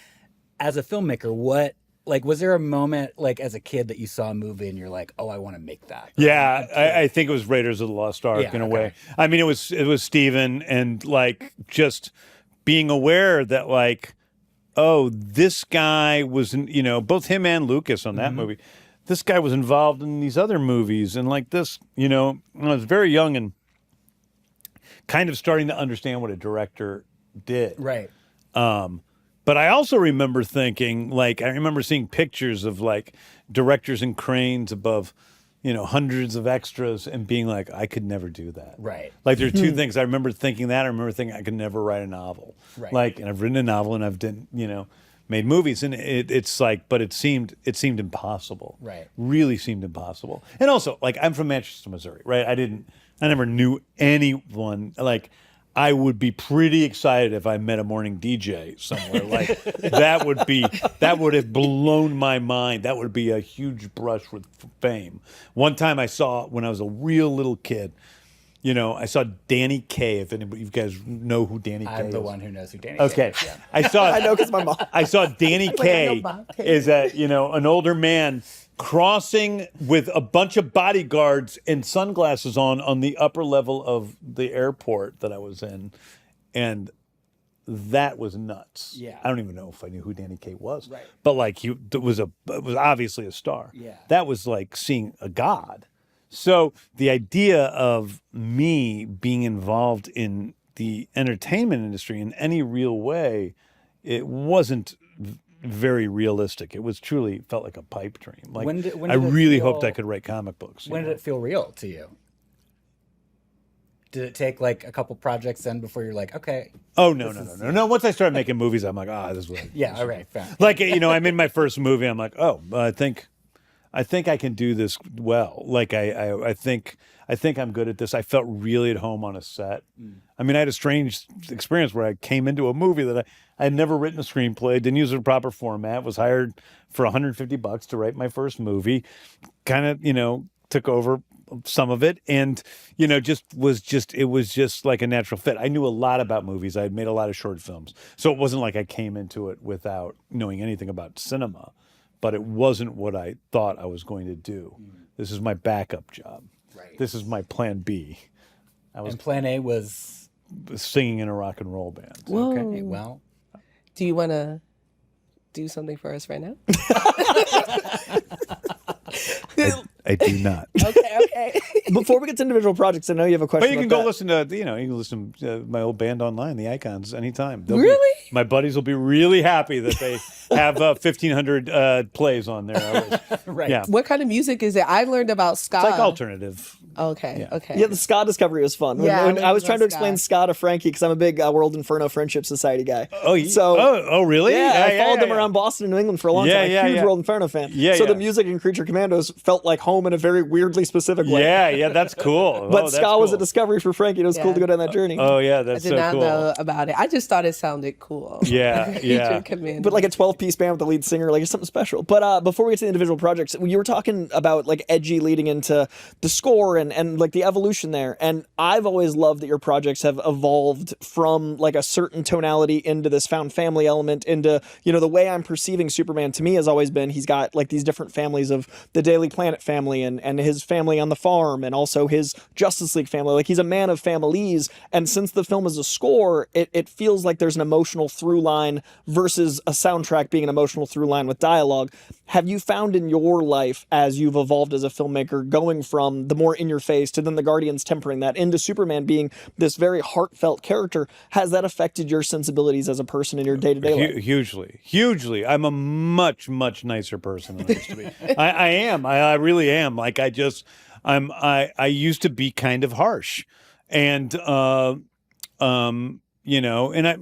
Speaker 2: as a filmmaker, was there a moment like as a kid that you saw a movie and you're like, oh, I want to make that?
Speaker 4: Yeah, I think it was Raiders of the Lost Ark
Speaker 2: Yeah,
Speaker 4: in a
Speaker 2: okay.
Speaker 4: way. I mean, it was Steven and like just being aware that like, oh, this guy was, both him and Lucas on that movie. This guy was involved in these other movies and like this, I was very young and kind of starting to understand what a director did.
Speaker 2: Right.
Speaker 4: But I also remember thinking, like, I remember seeing pictures of like directors in cranes above, hundreds of extras and being like, I could never do that.
Speaker 2: Right.
Speaker 4: Like there are two things. I remember thinking that. I remember thinking I could never write a novel.
Speaker 2: Right.
Speaker 4: Like, and I've written a novel and I've done, made movies and it's like, but it seemed impossible.
Speaker 2: Right.
Speaker 4: Really seemed impossible. And also, like, I'm from Manchester, Missouri, right? I never knew anyone. Like, I would be pretty excited if I met a morning DJ somewhere. Like that would have blown my mind. That would be a huge brush with fame. One time I saw, when I was a real little kid, I saw Danny Kaye. If anybody, you guys know who Danny Kaye is.
Speaker 2: I'm the one who knows who Danny
Speaker 4: Okay.
Speaker 2: is. Yeah.
Speaker 3: I know because my mom.
Speaker 4: I saw Danny Kaye is an older man crossing with a bunch of bodyguards and sunglasses on the upper level of the airport that I was in. And that was nuts.
Speaker 2: Yeah.
Speaker 4: I don't even know if I knew who Danny Kaye was.
Speaker 2: Right.
Speaker 4: But like it was obviously a star.
Speaker 2: Yeah.
Speaker 4: That was like seeing a god. So the idea of me being involved in the entertainment industry in any real way, it wasn't very realistic. It was truly felt like a pipe dream. Like
Speaker 2: When did
Speaker 4: I
Speaker 2: it
Speaker 4: really
Speaker 2: feel-
Speaker 4: hoped I could write comic books.
Speaker 2: When did it feel real to you? Did it take like a couple projects then before you're like, okay?
Speaker 4: Oh no! Once I started making movies, I'm like, this was
Speaker 2: Yeah, all right, fair.
Speaker 4: like I'm in my first movie. I'm like, I think I can do this well. Like I think I'm good at this. I felt really at home on a set. I mean, I had a strange experience where I came into a movie that I had never written a screenplay, didn't use a proper format, was hired for $150 to write my first movie, kind of, took over some of it and, it was just like a natural fit. I knew a lot about movies. I had made a lot of short films. So it wasn't like I came into it without knowing anything about cinema, but it wasn't what I thought I was going to do. This is my backup job.
Speaker 2: Right.
Speaker 4: This is my plan B.
Speaker 2: And plan A was
Speaker 4: Singing in a rock and roll band.
Speaker 1: Whoa.
Speaker 2: okay. Well,
Speaker 1: Do you want to do something for us right now?
Speaker 4: I do not.
Speaker 1: Okay.
Speaker 3: Before we get to individual projects, I know you have a question.
Speaker 4: But you can
Speaker 3: about
Speaker 4: go
Speaker 3: that.
Speaker 4: listen to, you can listen to my old band online, the Icons, anytime.
Speaker 1: Really?
Speaker 4: My buddies will be really happy that they have 1,500 plays on there.
Speaker 2: right.
Speaker 4: Yeah.
Speaker 1: What kind of music is it? I learned about ska.
Speaker 4: It's like alternative
Speaker 1: Okay. Okay.
Speaker 3: Yeah, the ska discovery was fun. When I was trying to explain ska to Frankie because I'm a big World Inferno Friendship Society guy.
Speaker 4: Really?
Speaker 3: Yeah, I followed them around Boston and New England for a long time. I'm a huge World Inferno fan. So the music in Creature Commandos felt like home in a very weirdly specific way.
Speaker 4: Yeah, that's cool.
Speaker 3: But ska was a discovery for Frankie. It was cool to go down that journey.
Speaker 4: Oh yeah, that's so cool.
Speaker 1: I did not know about it. I just thought it sounded cool.
Speaker 4: Yeah.
Speaker 3: But like a 12-piece band with the lead singer, like it's something special. But before we get to the individual projects, you were talking about like edgy leading into the score and like the evolution there. And I've always loved that your projects have evolved from like a certain tonality into this found family element into, the way I'm perceiving Superman to me has always been he's got like these different families of the Daily Planet family and his family on the farm and also his Justice League family. Like he's a man of families. And since the film is a score, it feels like there's an emotional through line versus a soundtrack being an emotional through line with dialogue. Have you found in your life as you've evolved as a filmmaker going from the more in your face to then the Guardians tempering that into Superman being this very heartfelt character, has that affected your sensibilities as a person in your day-to-day life?
Speaker 4: Hugely. I'm a much nicer person than I used to be. I am. I really am. Like I used to be kind of harsh, and and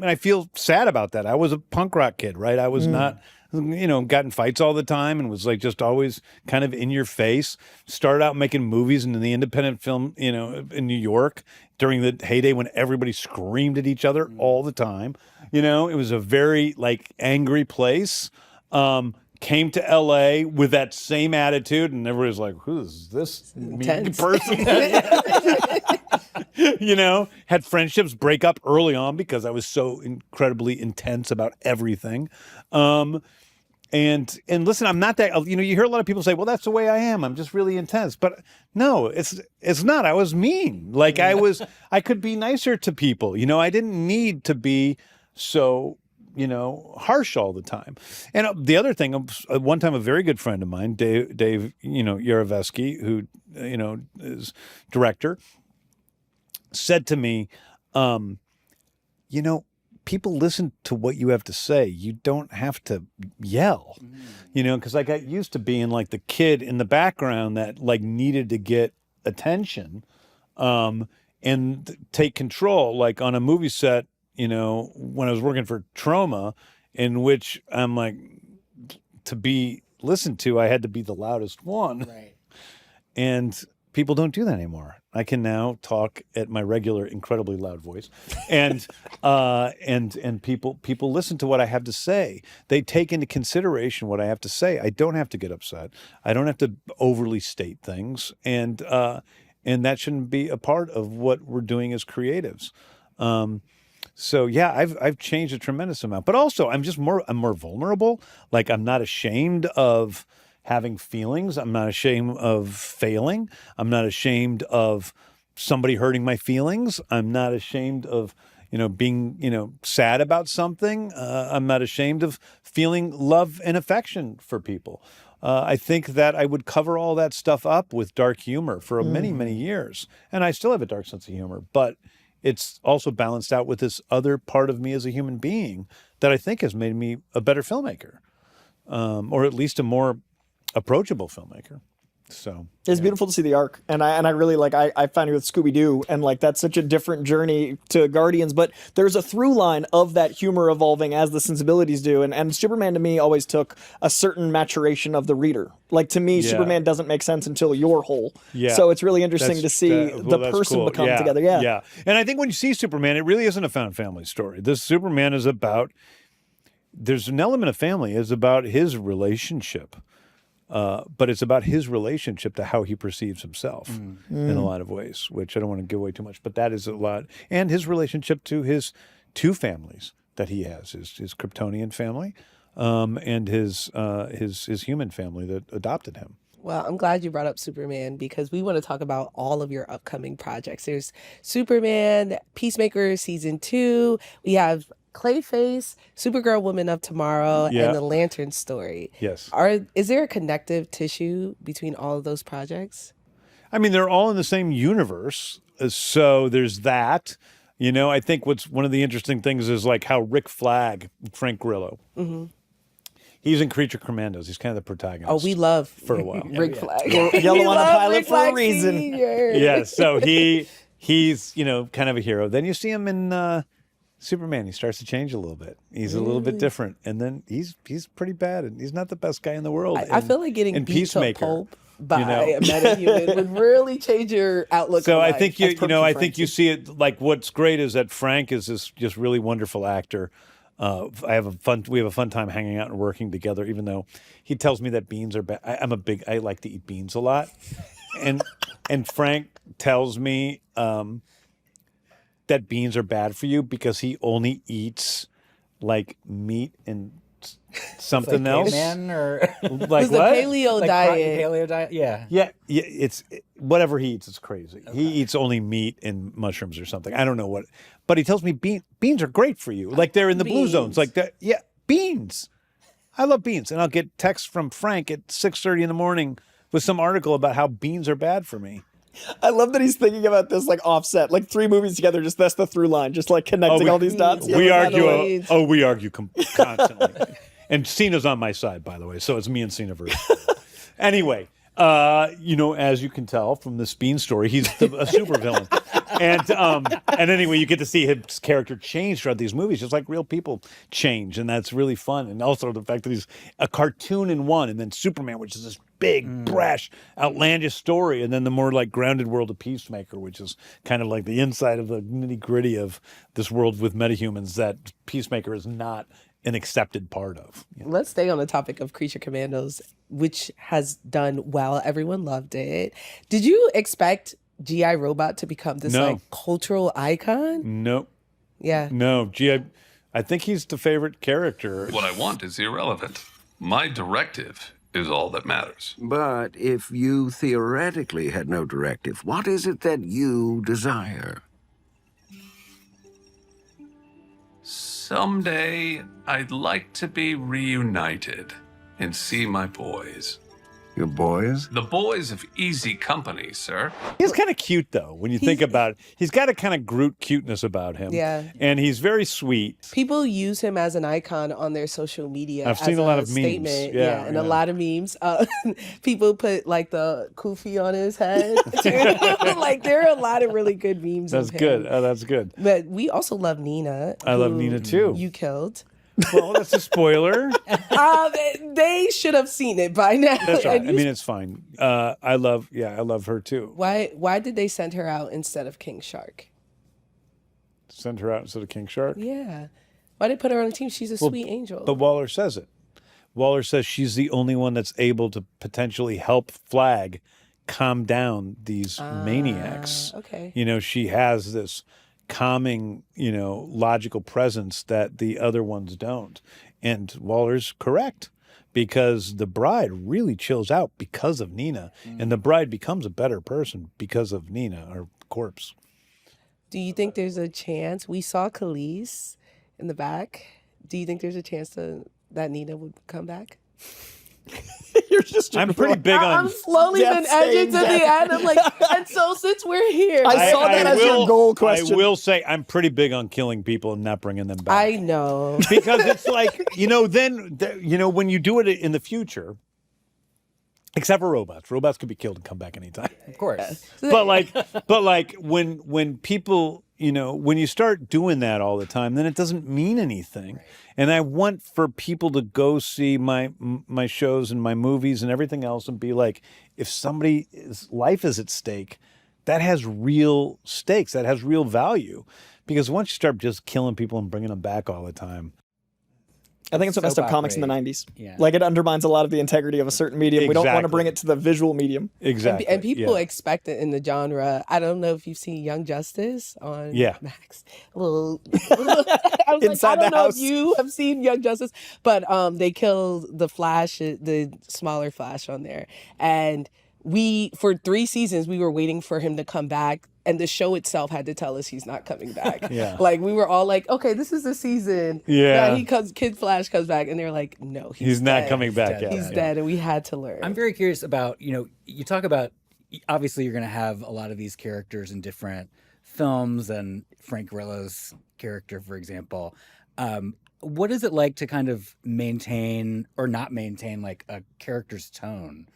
Speaker 4: I feel sad about that. I was a punk rock kid, right? I was not. Got in fights all the time and was like just always kind of in your face. Started out making movies in the independent film, in New York during the heyday when everybody screamed at each other all the time. It was a very like angry place. Came to LA with that same attitude and everybody's like, who is this mean person? Had friendships break up early on because I was so incredibly intense about everything. And listen, I'm not that, you hear a lot of people say, well, that's the way I am. I'm just really intense. But no, it's not. I was mean. Like I could be nicer to people. I didn't need to be so, harsh all the time. And the other thing, one time a very good friend of mine, Dave, Yarovesky, who, is director, said to me, people listen to what you have to say. You don't have to yell, because I got used to being like the kid in the background that like needed to get attention and take control. Like on a movie set, when I was working for Trauma, in which I'm like, to be listened to, I had to be the loudest one.
Speaker 2: Right.
Speaker 4: And people don't do that anymore. I can now talk at my regular, incredibly loud voice, and people listen to what I have to say. They take into consideration what I have to say. I don't have to get upset. I don't have to overly state things, and that shouldn't be a part of what we're doing as creatives. So yeah, I've changed a tremendous amount, but also I'm more vulnerable. Like I'm not ashamed of having feelings. I'm not ashamed of failing. I'm not ashamed of somebody hurting my feelings. I'm not ashamed of, being, sad about something. I'm not ashamed of feeling love and affection for people. I think that I would cover all that stuff up with dark humor for many, many years. And I still have a dark sense of humor, but it's also balanced out with this other part of me as a human being that I think has made me a better filmmaker, or at least a more approachable filmmaker. So
Speaker 3: it's beautiful to see the arc, and I really like. I found it with Scooby-Doo, and like that's such a different journey to Guardians. But there's a through line of that humor evolving as the sensibilities do, and Superman to me always took a certain maturation of the reader. Like to me, Superman doesn't make sense until you're whole. Yeah. So it's really interesting to see the person become together. Yeah.
Speaker 4: And I think when you see Superman, it really isn't a found family story. This Superman is about. There's an element of family. It's about his relationship. But it's about his relationship to how he perceives himself in a lot of ways, which I don't want to give away too much, but that is a lot. And his relationship to his two families that he has, his Kryptonian family and his human family that adopted him.
Speaker 1: Well, I'm glad you brought up Superman because we want to talk about all of your upcoming projects. There's Superman, Peacemaker Season 2. We have Clayface, Supergirl, Woman of Tomorrow, and The Lantern Story.
Speaker 4: Yes.
Speaker 1: Is there a connective tissue between all of those projects?
Speaker 4: I mean, they're all in the same universe. So there's that. I think what's one of the interesting things is like how Rick Flag, Frank Grillo, He's in Creature Commandos. He's kind of the protagonist.
Speaker 1: Oh, we love
Speaker 4: for a while.
Speaker 1: Rick Flag.
Speaker 3: Yellow
Speaker 1: We
Speaker 3: on a
Speaker 1: love
Speaker 3: pilot
Speaker 1: Rick
Speaker 3: for a
Speaker 1: Flag
Speaker 3: reason.
Speaker 1: Sr.
Speaker 4: Yeah, so he's kind of a hero. Then you see him in Superman. He starts to change a little bit. He's a little bit different, and then he's pretty bad, and he's not the best guy in the world.
Speaker 1: I feel like getting
Speaker 4: in
Speaker 1: beat to
Speaker 4: Peacemaker,
Speaker 1: pulp by a metahuman would really change your outlook.
Speaker 4: So
Speaker 1: on
Speaker 4: I
Speaker 1: life.
Speaker 4: think
Speaker 1: That's perfect
Speaker 4: I
Speaker 1: for
Speaker 4: think you see it. Like what's great is that Frank is this just really wonderful actor. We have a fun time hanging out and working together. Even though he tells me that beans are bad, I like to eat beans a lot, and Frank tells me that beans are bad for you because he only eats like meat and something else.
Speaker 2: Man, or
Speaker 4: Like
Speaker 1: the
Speaker 4: what?
Speaker 1: paleo diet.
Speaker 2: Paleo diet, yeah.
Speaker 4: Yeah, it's whatever he eats is crazy. Okay. He eats only meat and mushrooms or something. I don't know what, but he tells me beans are great for you. Like they're in the blue zones. Like that. Yeah, beans. I love beans, and I'll get texts from Frank at 6:30 in the morning with some article about how beans are bad for me.
Speaker 3: I love that he's thinking about this like offset, like 3 movies together. Just that's the through line, just like connecting all these dots.
Speaker 4: We argue. We argue constantly. And Cena's on my side, by the way, so it's me and Cena versus. Anyway, as you can tell from this Bean story, he's a supervillain. And anyway, you get to see his character change throughout these movies, just like real people change, and that's really fun. And also the fact that he's a cartoon in one, and then Superman, which is this big, brash, outlandish story, and then the more like grounded world of Peacemaker, which is kind of like the inside of the nitty-gritty of this world with metahumans that Peacemaker is not an accepted part of.
Speaker 1: Let's stay on the topic of Creature Commandos, which has done well. Everyone loved it. Did you expect G.I. Robot to become this like cultural icon?
Speaker 4: No.
Speaker 1: Yeah.
Speaker 4: No. I think he's the favorite character.
Speaker 5: What I want is irrelevant. My directive is all that matters.
Speaker 6: But if you theoretically had no directive, what is it that you desire?
Speaker 5: Someday, I'd like to be reunited and see my boys.
Speaker 6: Your boys?
Speaker 5: The boys of Easy Company, sir.
Speaker 4: He's kind of cute, though, when you think about it. He's got a kind of Groot cuteness about him.
Speaker 1: Yeah.
Speaker 4: And he's very sweet.
Speaker 1: People use him as an icon on their social media.
Speaker 4: I've seen a lot of memes.
Speaker 1: Statement.
Speaker 4: Yeah,
Speaker 1: and a lot of memes. People put like the kufi on his head. Like there are a lot of really good memes.
Speaker 4: That's
Speaker 1: of him.
Speaker 4: good. Oh, that's good.
Speaker 1: But we also love Nina.
Speaker 4: I love Nina, too.
Speaker 1: You killed.
Speaker 4: Well, that's a spoiler.
Speaker 1: They should have seen it by now.
Speaker 4: That's right. I mean, it's fine. I love her too.
Speaker 1: Why did they send her out instead of King Shark?
Speaker 4: Send her out instead of King Shark?
Speaker 1: Yeah. Why did they put her on the team? She's a sweet angel.
Speaker 4: But Waller says it. Waller says she's the only one that's able to potentially help Flag calm down these maniacs.
Speaker 1: Okay.
Speaker 4: She has this calming, logical presence that the other ones don't. And Waller's correct, because the bride really chills out because of Nina, and the bride becomes a better person because of Nina, our corpse.
Speaker 1: Do you think there's a chance? We saw Khalees in the back. Do you think there's a chance that Nina would come back?
Speaker 3: You're just.
Speaker 4: I'm pretty big on.
Speaker 1: I'm slowly been edging to the end. I'm like, and so since we're here,
Speaker 3: I saw that as your goal question.
Speaker 4: I will say I'm pretty big on killing people and not bringing them back.
Speaker 1: I know.
Speaker 4: Because it's like, when you do it in the future, except for robots. Robots could be killed and come back anytime.
Speaker 2: Of course.
Speaker 4: But when people, when you start doing that all the time, then it doesn't mean anything. Right. And I want for people to go see my shows and my movies and everything else and be like, if somebody's life is at stake, that has real stakes. That has real value. Because once you start just killing people and bringing them back all the time,
Speaker 3: I think it's what messed up comics in the 90s.
Speaker 2: Yeah.
Speaker 3: Like it undermines a lot of the integrity of a certain medium. We don't want to
Speaker 4: Exactly.
Speaker 3: bring it to the visual medium.
Speaker 4: Exactly.
Speaker 1: And people expect it in the genre. I don't know if you've seen Young Justice on Max. I was
Speaker 3: Inside
Speaker 1: I don't
Speaker 3: the
Speaker 1: know
Speaker 3: house.
Speaker 1: if you have seen Young Justice, but they killed the Flash, the smaller Flash on there. And for 3 seasons, we were waiting for him to come back. And the show itself had to tell us he's not coming back.
Speaker 4: Yeah.
Speaker 1: Like we were all like, okay, this is the season.
Speaker 4: Yeah.
Speaker 1: Kid Flash comes back, and they're like, no,
Speaker 4: he's not
Speaker 1: dead.
Speaker 4: coming back.
Speaker 1: He's dead, and we had to learn.
Speaker 2: I'm very curious about, you talk about, obviously you're going to have a lot of these characters in different films, and Frank Grillo's character, for example. what is it like to kind of maintain or not maintain like a character's tone?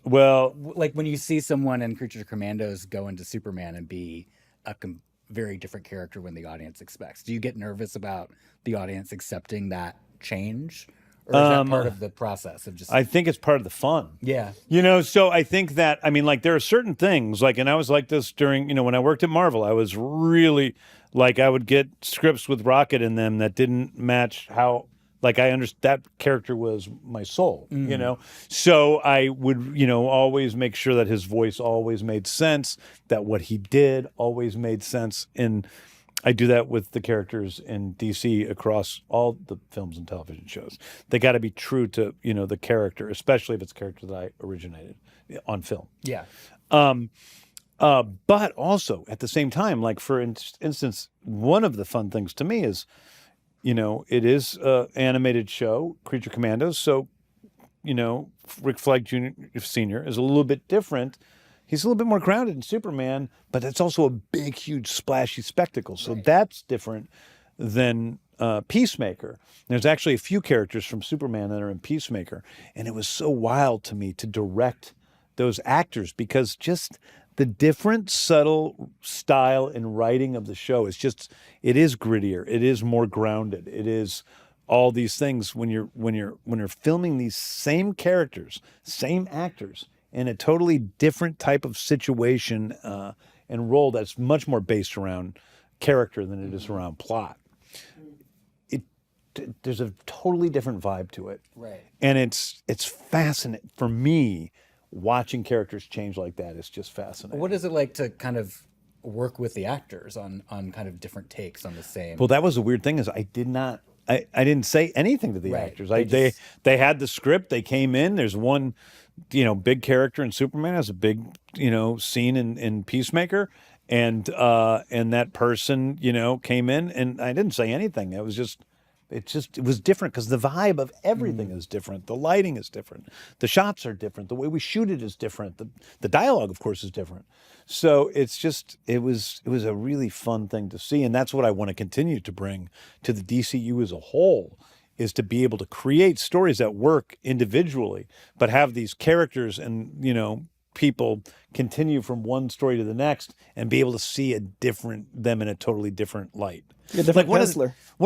Speaker 4: Well,
Speaker 2: like when you see someone in Creature Commandos go into Superman and be a very different character when the audience expects. Do you get nervous about the audience accepting that change? Or is that part of the process of just...
Speaker 4: I think it's part of the fun.
Speaker 2: Yeah.
Speaker 4: So I think that, I mean, like, there are certain things, like, and I was like this during, when I worked at Marvel, I was really, like, I would get scripts with Rocket in them that didn't match how, like, I understood that character was my soul, So I would, always make sure that his voice always made sense, that what he did always made sense. And I do that with the characters in DC across all the films and television shows. They got to be true to, the character, especially if it's a character that I originated on film.
Speaker 2: Yeah.
Speaker 4: But also at the same time, like, for instance, one of the fun things to me is, it is an animated show, Creature Commandos. So, Rick Flag Jr. Sr. is a little bit different. He's a little bit more grounded in Superman, but it's also a big, huge, splashy spectacle. So that's different than Peacemaker. There's actually a few characters from Superman that are in Peacemaker. And it was so wild to me to direct those actors because just the different subtle style and writing of the show is just, it is grittier. It is more grounded. It is all these things when you're filming these same characters, same actors, in a totally different type of situation and role that's much more based around character than it is around plot. There's a totally different vibe to it.
Speaker 2: Right.
Speaker 4: And it's fascinating. For me, watching characters change like that is just fascinating.
Speaker 2: What is it like to kind of work with the actors on kind of different takes on the same?
Speaker 4: Well, that was the weird thing is I didn't say anything to the actors. They had the script. They came in. There's one, big character in Superman has a big, scene in Peacemaker, and that person, came in, and I didn't say anything. It was different because the vibe of everything is different. The lighting is different. The shots are different. The way we shoot it is different. The dialogue, of course, is different. So it was a really fun thing to see. And that's what I want to continue to bring to the DCU as a whole, is to be able to create stories that work individually, but have these characters and, people continue from one story to the next and be able to see them in a totally different light.
Speaker 3: Like
Speaker 4: one of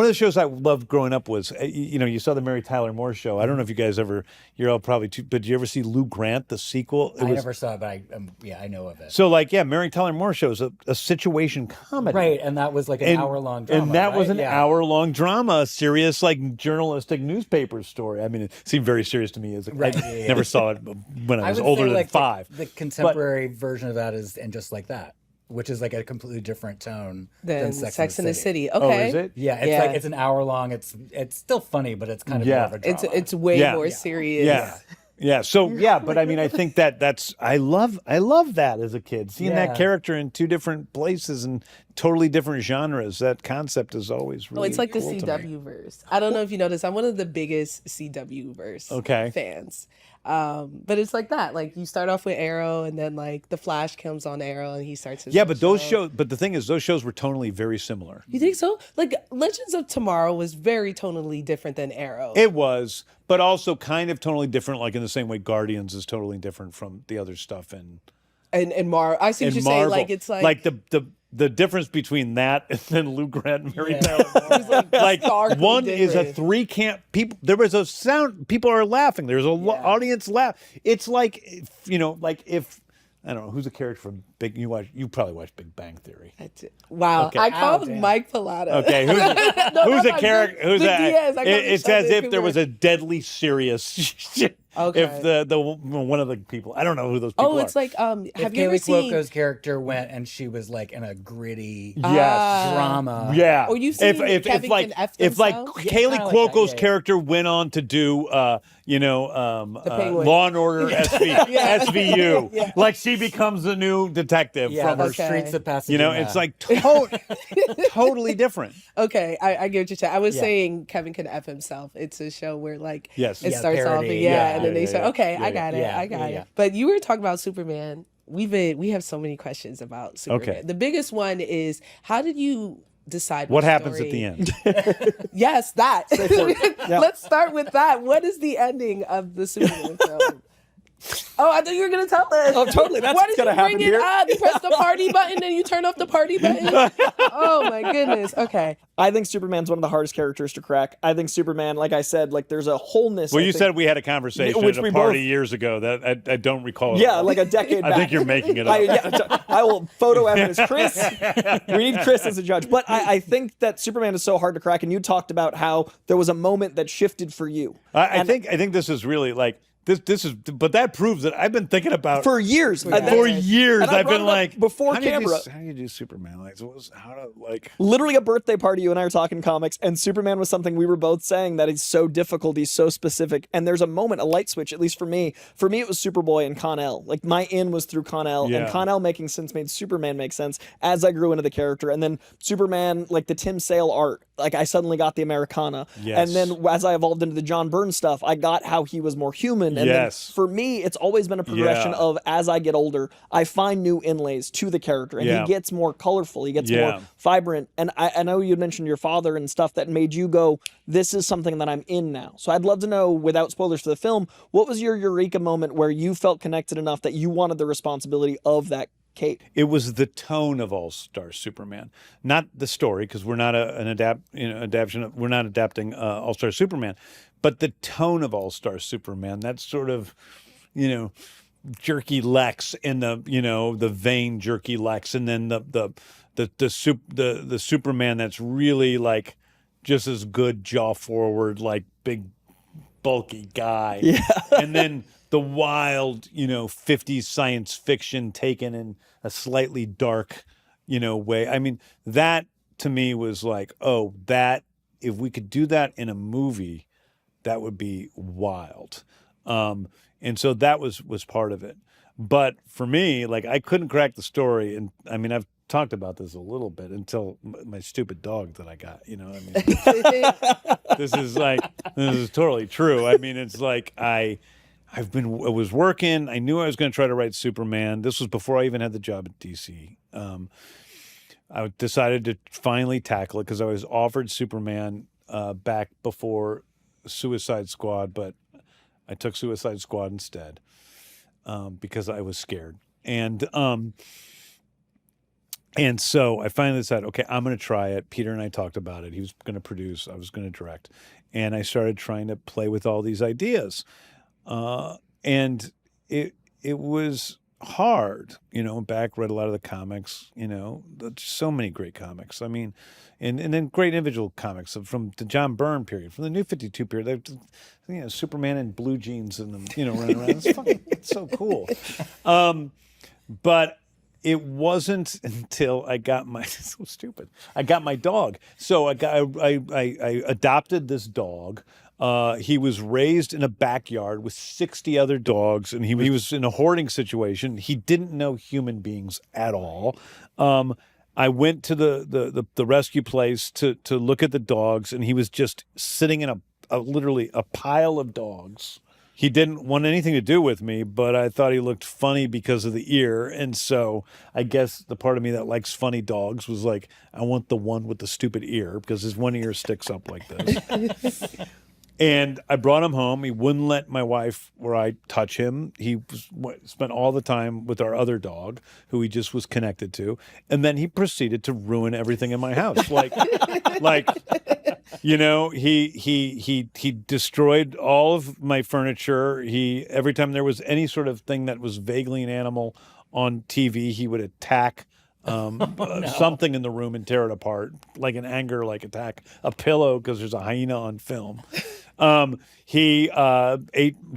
Speaker 4: the shows I loved growing up was, you saw the Mary Tyler Moore Show. I don't know if you guys you're all probably too, but did you ever see Lou Grant, the sequel?
Speaker 2: I never saw it, but I know of it.
Speaker 4: So Mary Tyler Moore Show is a situation comedy.
Speaker 2: Right, and that was like an hour-long drama.
Speaker 4: And that was an hour-long drama, a serious, journalistic newspaper story. I mean, it seemed very serious to me. I never saw it when I was older than 5.
Speaker 2: The contemporary version of that is And Just Like That, which is like a completely different tone than Sex and the City.
Speaker 1: Okay.
Speaker 4: Oh, is it?
Speaker 2: Yeah, it's an hour long. It's still funny, but it's kind of more of a drama.
Speaker 1: It's way more serious.
Speaker 4: Yeah. Yeah. So but I mean, I think that's I love that as a kid, seeing that character in 2 different places and totally different genres. That concept is always really
Speaker 1: it's like
Speaker 4: cool
Speaker 1: the CW verse. I don't know if you noticed. I'm one of the biggest CW verse fans. But it's like that. Like, you start off with Arrow, and then the Flash comes on Arrow, and he starts his
Speaker 4: but those shows. But the thing is, those shows were tonally very similar.
Speaker 1: You think so? Like, Legends of Tomorrow was very tonally different than Arrow.
Speaker 4: It was, but also kind of tonally different. Like in the same way, Guardians is totally different from the other stuff in
Speaker 1: Marvel. I see what you're saying. Like, it's like
Speaker 4: the difference between that and then Lou Grant and Mary Tyler Moore. One different. Is a 3 camp people. There was a sound. People are laughing. There's a audience laugh. It's like if I don't know who's a character from Big. You probably watch Big Bang Theory.
Speaker 1: Wow, okay. I called Mike Pilato.
Speaker 4: Okay, who's a character? Who's that? It's as if there was a deadly serious.
Speaker 1: Okay.
Speaker 4: If the one of the people, I don't know who those people are.
Speaker 1: Oh, it's like have you ever
Speaker 2: seen?
Speaker 1: seen?
Speaker 2: Cuoco's character went and she was like in a gritty drama.
Speaker 4: Yeah.
Speaker 1: Or you've seen Kevin can F
Speaker 4: if
Speaker 1: themselves?
Speaker 4: Kaylee Cuoco's character went on to do Law and Order SVU, like she becomes the new detective from her
Speaker 2: streets of Pasadena.
Speaker 4: It's like totally different.
Speaker 1: Okay, I get what you're saying. I was saying Kevin can F himself. It's a show where it starts
Speaker 2: parody,
Speaker 1: off and then they say, okay, I got it. But you were talking about Superman. We have so many questions about Superman.
Speaker 4: Okay.
Speaker 1: The biggest one is, how did you decide
Speaker 4: What
Speaker 1: which
Speaker 4: happens
Speaker 1: story.
Speaker 4: at the end?
Speaker 1: Yes, that.
Speaker 3: Yeah.
Speaker 1: Let's start with that. What is the ending of the Superman film? Oh, I thought you were going to tell us.
Speaker 3: Oh, totally. That's
Speaker 1: Why
Speaker 3: what's
Speaker 1: did
Speaker 3: gonna
Speaker 1: you
Speaker 3: happen
Speaker 1: bring it
Speaker 3: here.
Speaker 1: up? You press the party button and you turn off the party button? Oh, my goodness. Okay.
Speaker 3: I think Superman's one of the hardest characters to crack. I think Superman, like I said, like there's a wholeness.
Speaker 4: Well,
Speaker 3: I
Speaker 4: you
Speaker 3: think-
Speaker 4: said we had a conversation
Speaker 3: Which
Speaker 4: at
Speaker 3: we
Speaker 4: a party
Speaker 3: both-
Speaker 4: years ago that I don't recall. at
Speaker 3: Yeah,
Speaker 4: all.
Speaker 3: like a decade back.
Speaker 4: I think you're making it up.
Speaker 3: I will photo evidence. Chris, we need Chris as a judge. But I think that Superman is so hard to crack, and you talked about how there was a moment that shifted for you.
Speaker 4: I think this is really like this is, but that proves that I've been thinking about
Speaker 3: For years.
Speaker 1: Yeah.
Speaker 3: And
Speaker 4: for
Speaker 3: that's-
Speaker 4: years.
Speaker 3: and I
Speaker 4: I've
Speaker 3: brought
Speaker 4: been
Speaker 3: it up
Speaker 4: like
Speaker 3: before
Speaker 4: how do you do-
Speaker 3: camera.
Speaker 4: how do you do Superman? Like how to like.
Speaker 3: Literally a birthday party, you and I were talking comics, and Superman was something we were both saying that he's so difficult, he's so specific. And there's a moment, a light switch, at least for me. For me, it was Superboy and Con-El. Like my in was through Con-El,
Speaker 4: Yeah.
Speaker 3: and Con-El making sense made Superman make sense as I grew into the character. And then Superman, like the Tim Sale art, like I suddenly got the Americana.
Speaker 4: Yes.
Speaker 3: And then as I evolved into the John Byrne stuff, I got how he was more human. And
Speaker 4: Yes.
Speaker 3: then for me, it's always been a progression
Speaker 4: Yeah.
Speaker 3: of as I get older, I find new inlays to the character, and
Speaker 4: Yeah.
Speaker 3: he gets more colorful, he gets
Speaker 4: Yeah.
Speaker 3: more vibrant. And I know you mentioned your father and stuff that made you go, this is something that I'm in now. So I'd love to know, without spoilers for the film, what was your eureka moment where you felt connected enough that you wanted the responsibility of that cape?
Speaker 4: It was the tone of All Star Superman, not the story, because we're not adaptation. We're not adapting All Star Superman, but the tone of All Star Superman. That sort of, jerky Lex and the vain jerky Lex, and then the Superman that's really like just as good jaw forward, like big bulky guy.
Speaker 3: Yeah.
Speaker 4: And then the wild, 50s science fiction taken in a slightly dark, way. I mean, that to me was like, oh, that if we could do that in a movie, that would be wild. And so that was part of it. But for me, like I couldn't crack the story. And I mean, I've talked about this a little bit until my stupid dog that I got, I mean, this is totally true. I mean, it's like I was working. I knew I was going to try to write Superman. This was before I even had the job at DC. I decided to finally tackle it because I was offered Superman back before Suicide Squad, but I took Suicide Squad instead because I was scared. And so I finally decided, okay, I'm going to try it. Peter and I talked about it. He was going to produce. I was going to direct. And I started trying to play with all these ideas. And it was hard, back, read a lot of the comics, so many great comics. I mean, and then great individual comics from the John Byrne period, from the New 52 period, Superman in blue jeans and running around. It's so cool. But it wasn't until I got so stupid. I got my dog. So I adopted this dog. He was raised in a backyard with 60 other dogs, and he was in a hoarding situation. He didn't know human beings at all. I went to the rescue place to look at the dogs, and he was just sitting in literally a pile of dogs. He didn't want anything to do with me, but I thought he looked funny because of the ear. And so I guess the part of me that likes funny dogs was like, I want the one with the stupid ear because his one ear sticks up like this. And I brought him home. He wouldn't let my wife or I touch him. He spent all the time with our other dog, who he just was connected to. And then he proceeded to ruin everything in my house. He destroyed all of my furniture. Every time there was any sort of thing that was vaguely an animal on TV, he would attack something in the room and tear it apart, like an anger, like attack a pillow because there's a hyena on film. He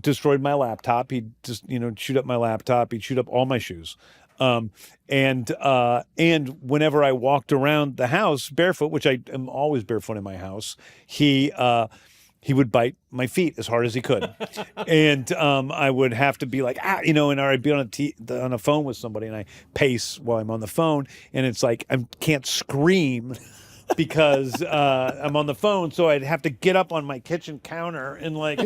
Speaker 4: destroyed my laptop. He'd just shoot up my laptop. He'd shoot up all my shoes. And whenever I walked around the house barefoot, which I am always barefoot in my house, he would bite my feet as hard as he could. And I would have to be like, and I'd be on a phone with somebody and I pace while I'm on the phone. And it's like, I can't scream because I'm on the phone, so I'd have to get up on my kitchen counter and like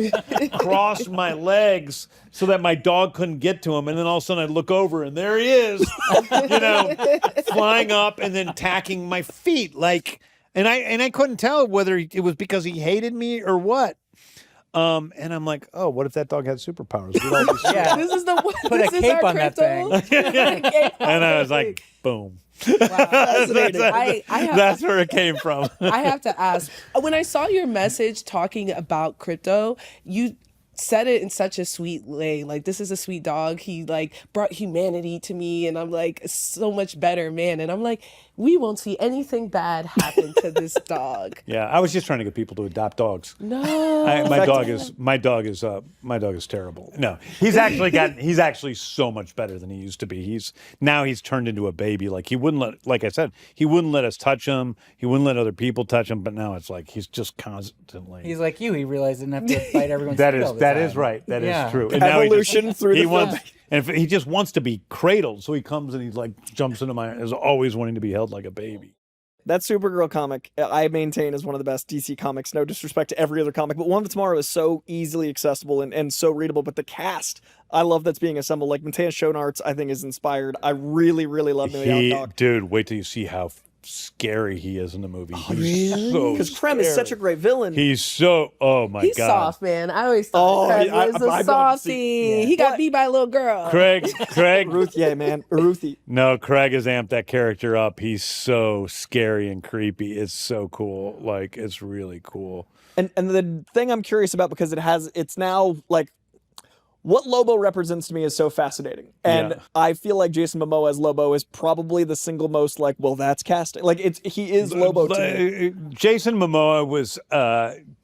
Speaker 4: cross my legs so that my dog couldn't get to him. And then all of a sudden I'd look over and there he is, flying up and then tacking my feet. Like, and I couldn't tell whether it was because he hated me or what. And I'm like, oh, what if that dog had superpowers? We'd all be
Speaker 2: Yeah.
Speaker 1: This is the one.
Speaker 2: Put a cape on that thing.
Speaker 4: And I was like, boom.
Speaker 1: Wow, fascinating.
Speaker 4: That's where it came from.
Speaker 1: I have to ask, when I saw your message talking about crypto, you said it in such a sweet way. Like, this is a sweet dog. He like brought humanity to me, and I'm like, so much better, man. And I'm like, we won't see anything bad happen to this dog.
Speaker 4: Yeah, I was just trying to get people to adopt dogs.
Speaker 1: No,
Speaker 4: My dog is terrible. No, he's actually so much better than he used to be. He's turned into a baby. Like like I said, he wouldn't let us touch him. He wouldn't let other people touch him. But now it's like he's just constantly.
Speaker 2: He's like you. He realized he didn't have to fight everyone's
Speaker 4: That is right. That is true. And
Speaker 3: Evolution through the
Speaker 4: he wants, and he just wants to be cradled. So he comes and he like jumps into is always wanting to be held like a baby.
Speaker 3: That Supergirl comic, I maintain, is one of the best DC comics. No disrespect to every other comic, but One of Tomorrow is so easily accessible and so readable. But the cast, I love that's being assembled. Like, Mateus Schoenaerts, I think, is inspired. I really, really love the young dog.
Speaker 4: Dude, wait till you see how scary he is in the movie.
Speaker 3: Because Krem is such a great villain.
Speaker 4: He's so, oh my
Speaker 1: he's
Speaker 4: God.
Speaker 1: Soft, man. I always thought Krem was a softie. He got beat by a little girl.
Speaker 4: Craig.
Speaker 3: Ruthie, man. Ruthie.
Speaker 4: No, Craig has amped that character up. He's so scary and creepy. It's so cool. Like, it's really cool.
Speaker 3: And the thing I'm curious about, because it's now like, what Lobo represents to me is so fascinating. And I feel like Jason Momoa as Lobo is probably the single most like, well, that's casting. Like, he is Lobo to me.
Speaker 4: Jason Momoa was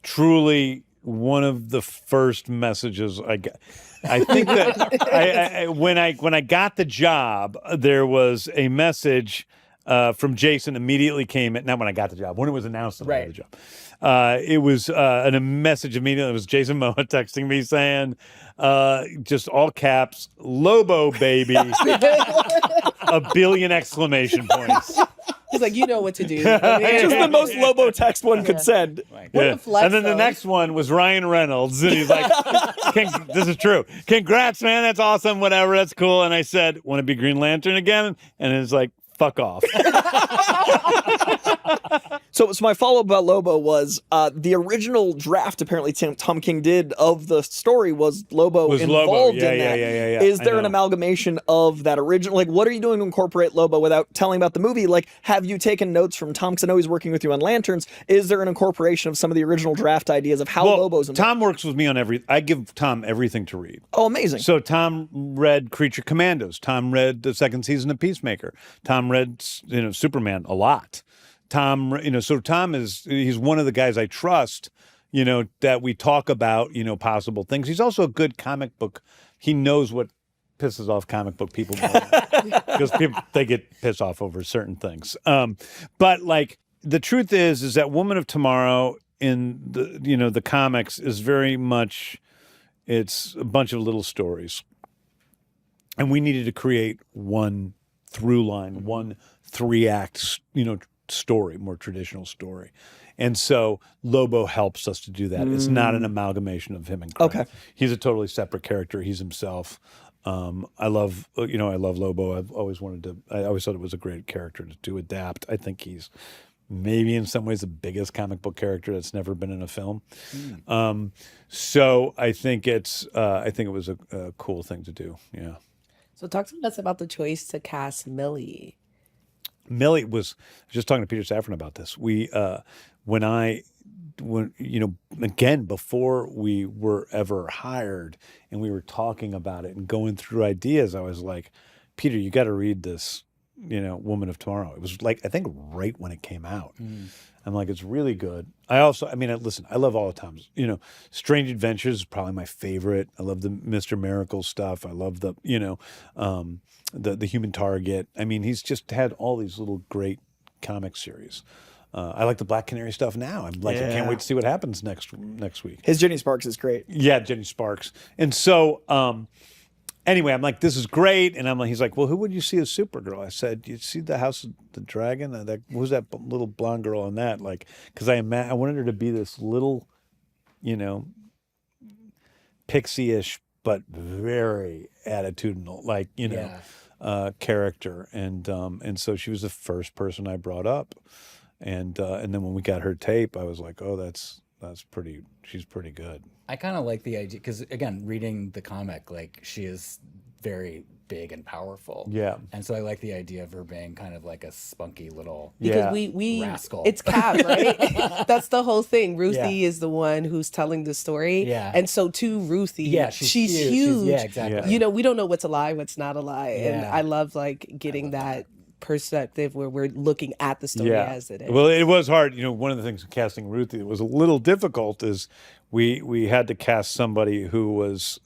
Speaker 4: truly one of the first messages I got. I think that when I got the job, there was a message from Jason immediately came at, not when I got the job, when it was announced that I got the job. It was a message immediately. It was Jason Momoa texting me saying, just all caps, Lobo baby, a billion exclamation points.
Speaker 1: He's like, you know what to do.
Speaker 3: Just the most Lobo text one could send.
Speaker 1: What a flex,
Speaker 4: and then the next one was Ryan Reynolds, and he's like, this is true. Congrats, man. That's awesome. Whatever. That's cool. And I said, want to be Green Lantern again? And it's like, fuck off.
Speaker 3: So my follow-up about Lobo was the original draft apparently Tom King did of the story was Lobo involved in that.
Speaker 4: Yeah.
Speaker 3: Is there an amalgamation of that original? Like, what are you doing to incorporate Lobo without telling about the movie? Like, have you taken notes from Tom? Because I know he's working with you on Lanterns. Is there an incorporation of some of the original draft ideas of how Lobo's involved?
Speaker 4: Tom works with me on I give Tom everything to read.
Speaker 3: Oh, amazing.
Speaker 4: So Tom read Creature Commandos. Tom read the second season of Peacemaker. Tom read, Superman a lot. Tom, so Tom he's one of the guys I trust, that we talk about, possible things. He's also a good comic book. He knows what pisses off comic book people because they get pissed off over certain things. But like the truth is that Woman of Tomorrow in the comics is very much, it's a bunch of little stories. And we needed to create one through line, one 3-act, story, more traditional story. And so Lobo helps us to do that. It's not an amalgamation of him and Krem.
Speaker 3: Okay.
Speaker 4: He's a totally separate character. He's himself. I love Lobo. I always thought it was a great character to adapt. I think he's maybe in some ways the biggest comic book character that's never been in a film. So I think it was a cool thing to do. Yeah.
Speaker 1: So talk to us about the choice to cast Millie.
Speaker 4: Millie was just talking to Peter Safran about this. Again, before we were ever hired and we were talking about it and going through ideas, I was like, Peter, you got to read this, Woman of Tomorrow. It was like, I think right when it came out. I'm like, it's really good. Listen, I love all the times. Strange Adventures is probably my favorite. I love the Mr. Miracle stuff. I love the Human Target. I mean, he's just had all these little great comic series. I like the Black Canary stuff now. I can't wait to see what happens next week.
Speaker 3: His Jenny Sparks is great.
Speaker 4: Yeah, Jenny Sparks. And so anyway, I'm like, this is great. And he's like, well, who would you see as Supergirl? I said, you see the House of the Dragon? Who's that little blonde girl on that? Like, because I wanted her to be this little, pixie-ish, but very attitudinal, like, character. And so she was the first person I brought up. And then when we got her tape, I was like, oh, she's pretty good.
Speaker 2: I kind of like the idea because, again, reading the comic, like, she is very big and powerful.
Speaker 4: Yeah.
Speaker 2: And so I like the idea of her being kind of like a spunky little
Speaker 1: we
Speaker 2: rascal.
Speaker 1: It's Cap, right? That's the whole thing. Ruthie is the one who's telling the story.
Speaker 2: Yeah.
Speaker 1: And so to Ruthie, she's huge.
Speaker 2: Yeah, exactly.
Speaker 1: We don't know what's a lie, what's not a lie.
Speaker 2: Yeah.
Speaker 1: And I love like getting that perspective where we're looking at the story as it is.
Speaker 4: Well, it was hard. One of the things casting Ruthie that was a little difficult is we had to cast somebody who was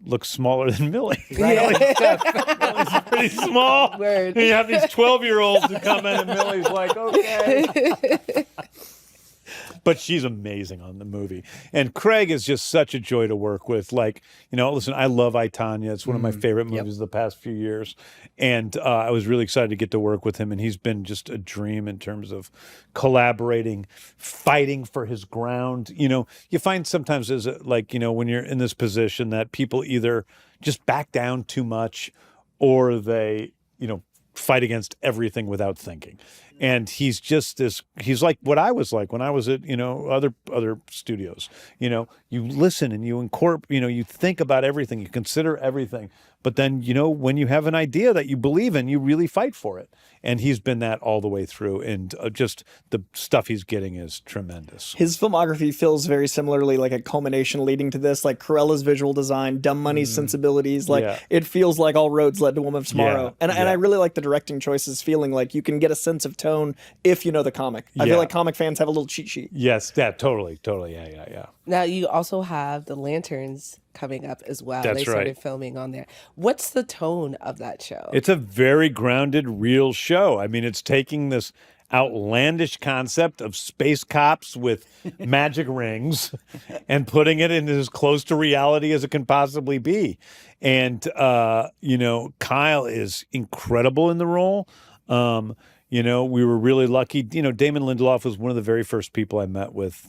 Speaker 4: looked smaller than Millie.
Speaker 2: Right.
Speaker 4: Millie's pretty small.
Speaker 1: Word.
Speaker 4: And you have these 12-year-olds who come in and Millie's like, okay. But she's amazing on the movie. And Craig is just such a joy to work with. Like, listen, I love I, Tonya. It's one of my favorite movies of the past few years. And I was really excited to get to work with him. And he's been just a dream in terms of collaborating, fighting for his ground. You find sometimes when you're in this position that people either just back down too much or they, fight against everything without thinking. And he's just he's like what I was like when I was at, other studios. You listen and you incorporate, you think about everything, you consider everything. But then, when you have an idea that you believe in, you really fight for it. And he's been that all the way through. And just the stuff he's getting is tremendous.
Speaker 3: His filmography feels very similarly like a culmination leading to this, like Corella's visual design, Dumb Money's sensibilities. Like it feels like all roads led to Woman of Tomorrow. And I really like the directing choices, feeling like you can get a sense of tone if you know the comic. I feel like comic fans have a little cheat sheet.
Speaker 4: Yes, totally. Yeah.
Speaker 1: Now you also have the Lanterns coming up as well.
Speaker 4: That's
Speaker 1: they started
Speaker 4: right.
Speaker 1: filming on there. What's the tone of that show?
Speaker 4: It's a very grounded, real show. I mean, it's taking this outlandish concept of space cops with magic rings and putting it in as close to reality as it can possibly be. And, Kyle is incredible in the role. We were really lucky. Damon Lindelof was one of the very first people I met with.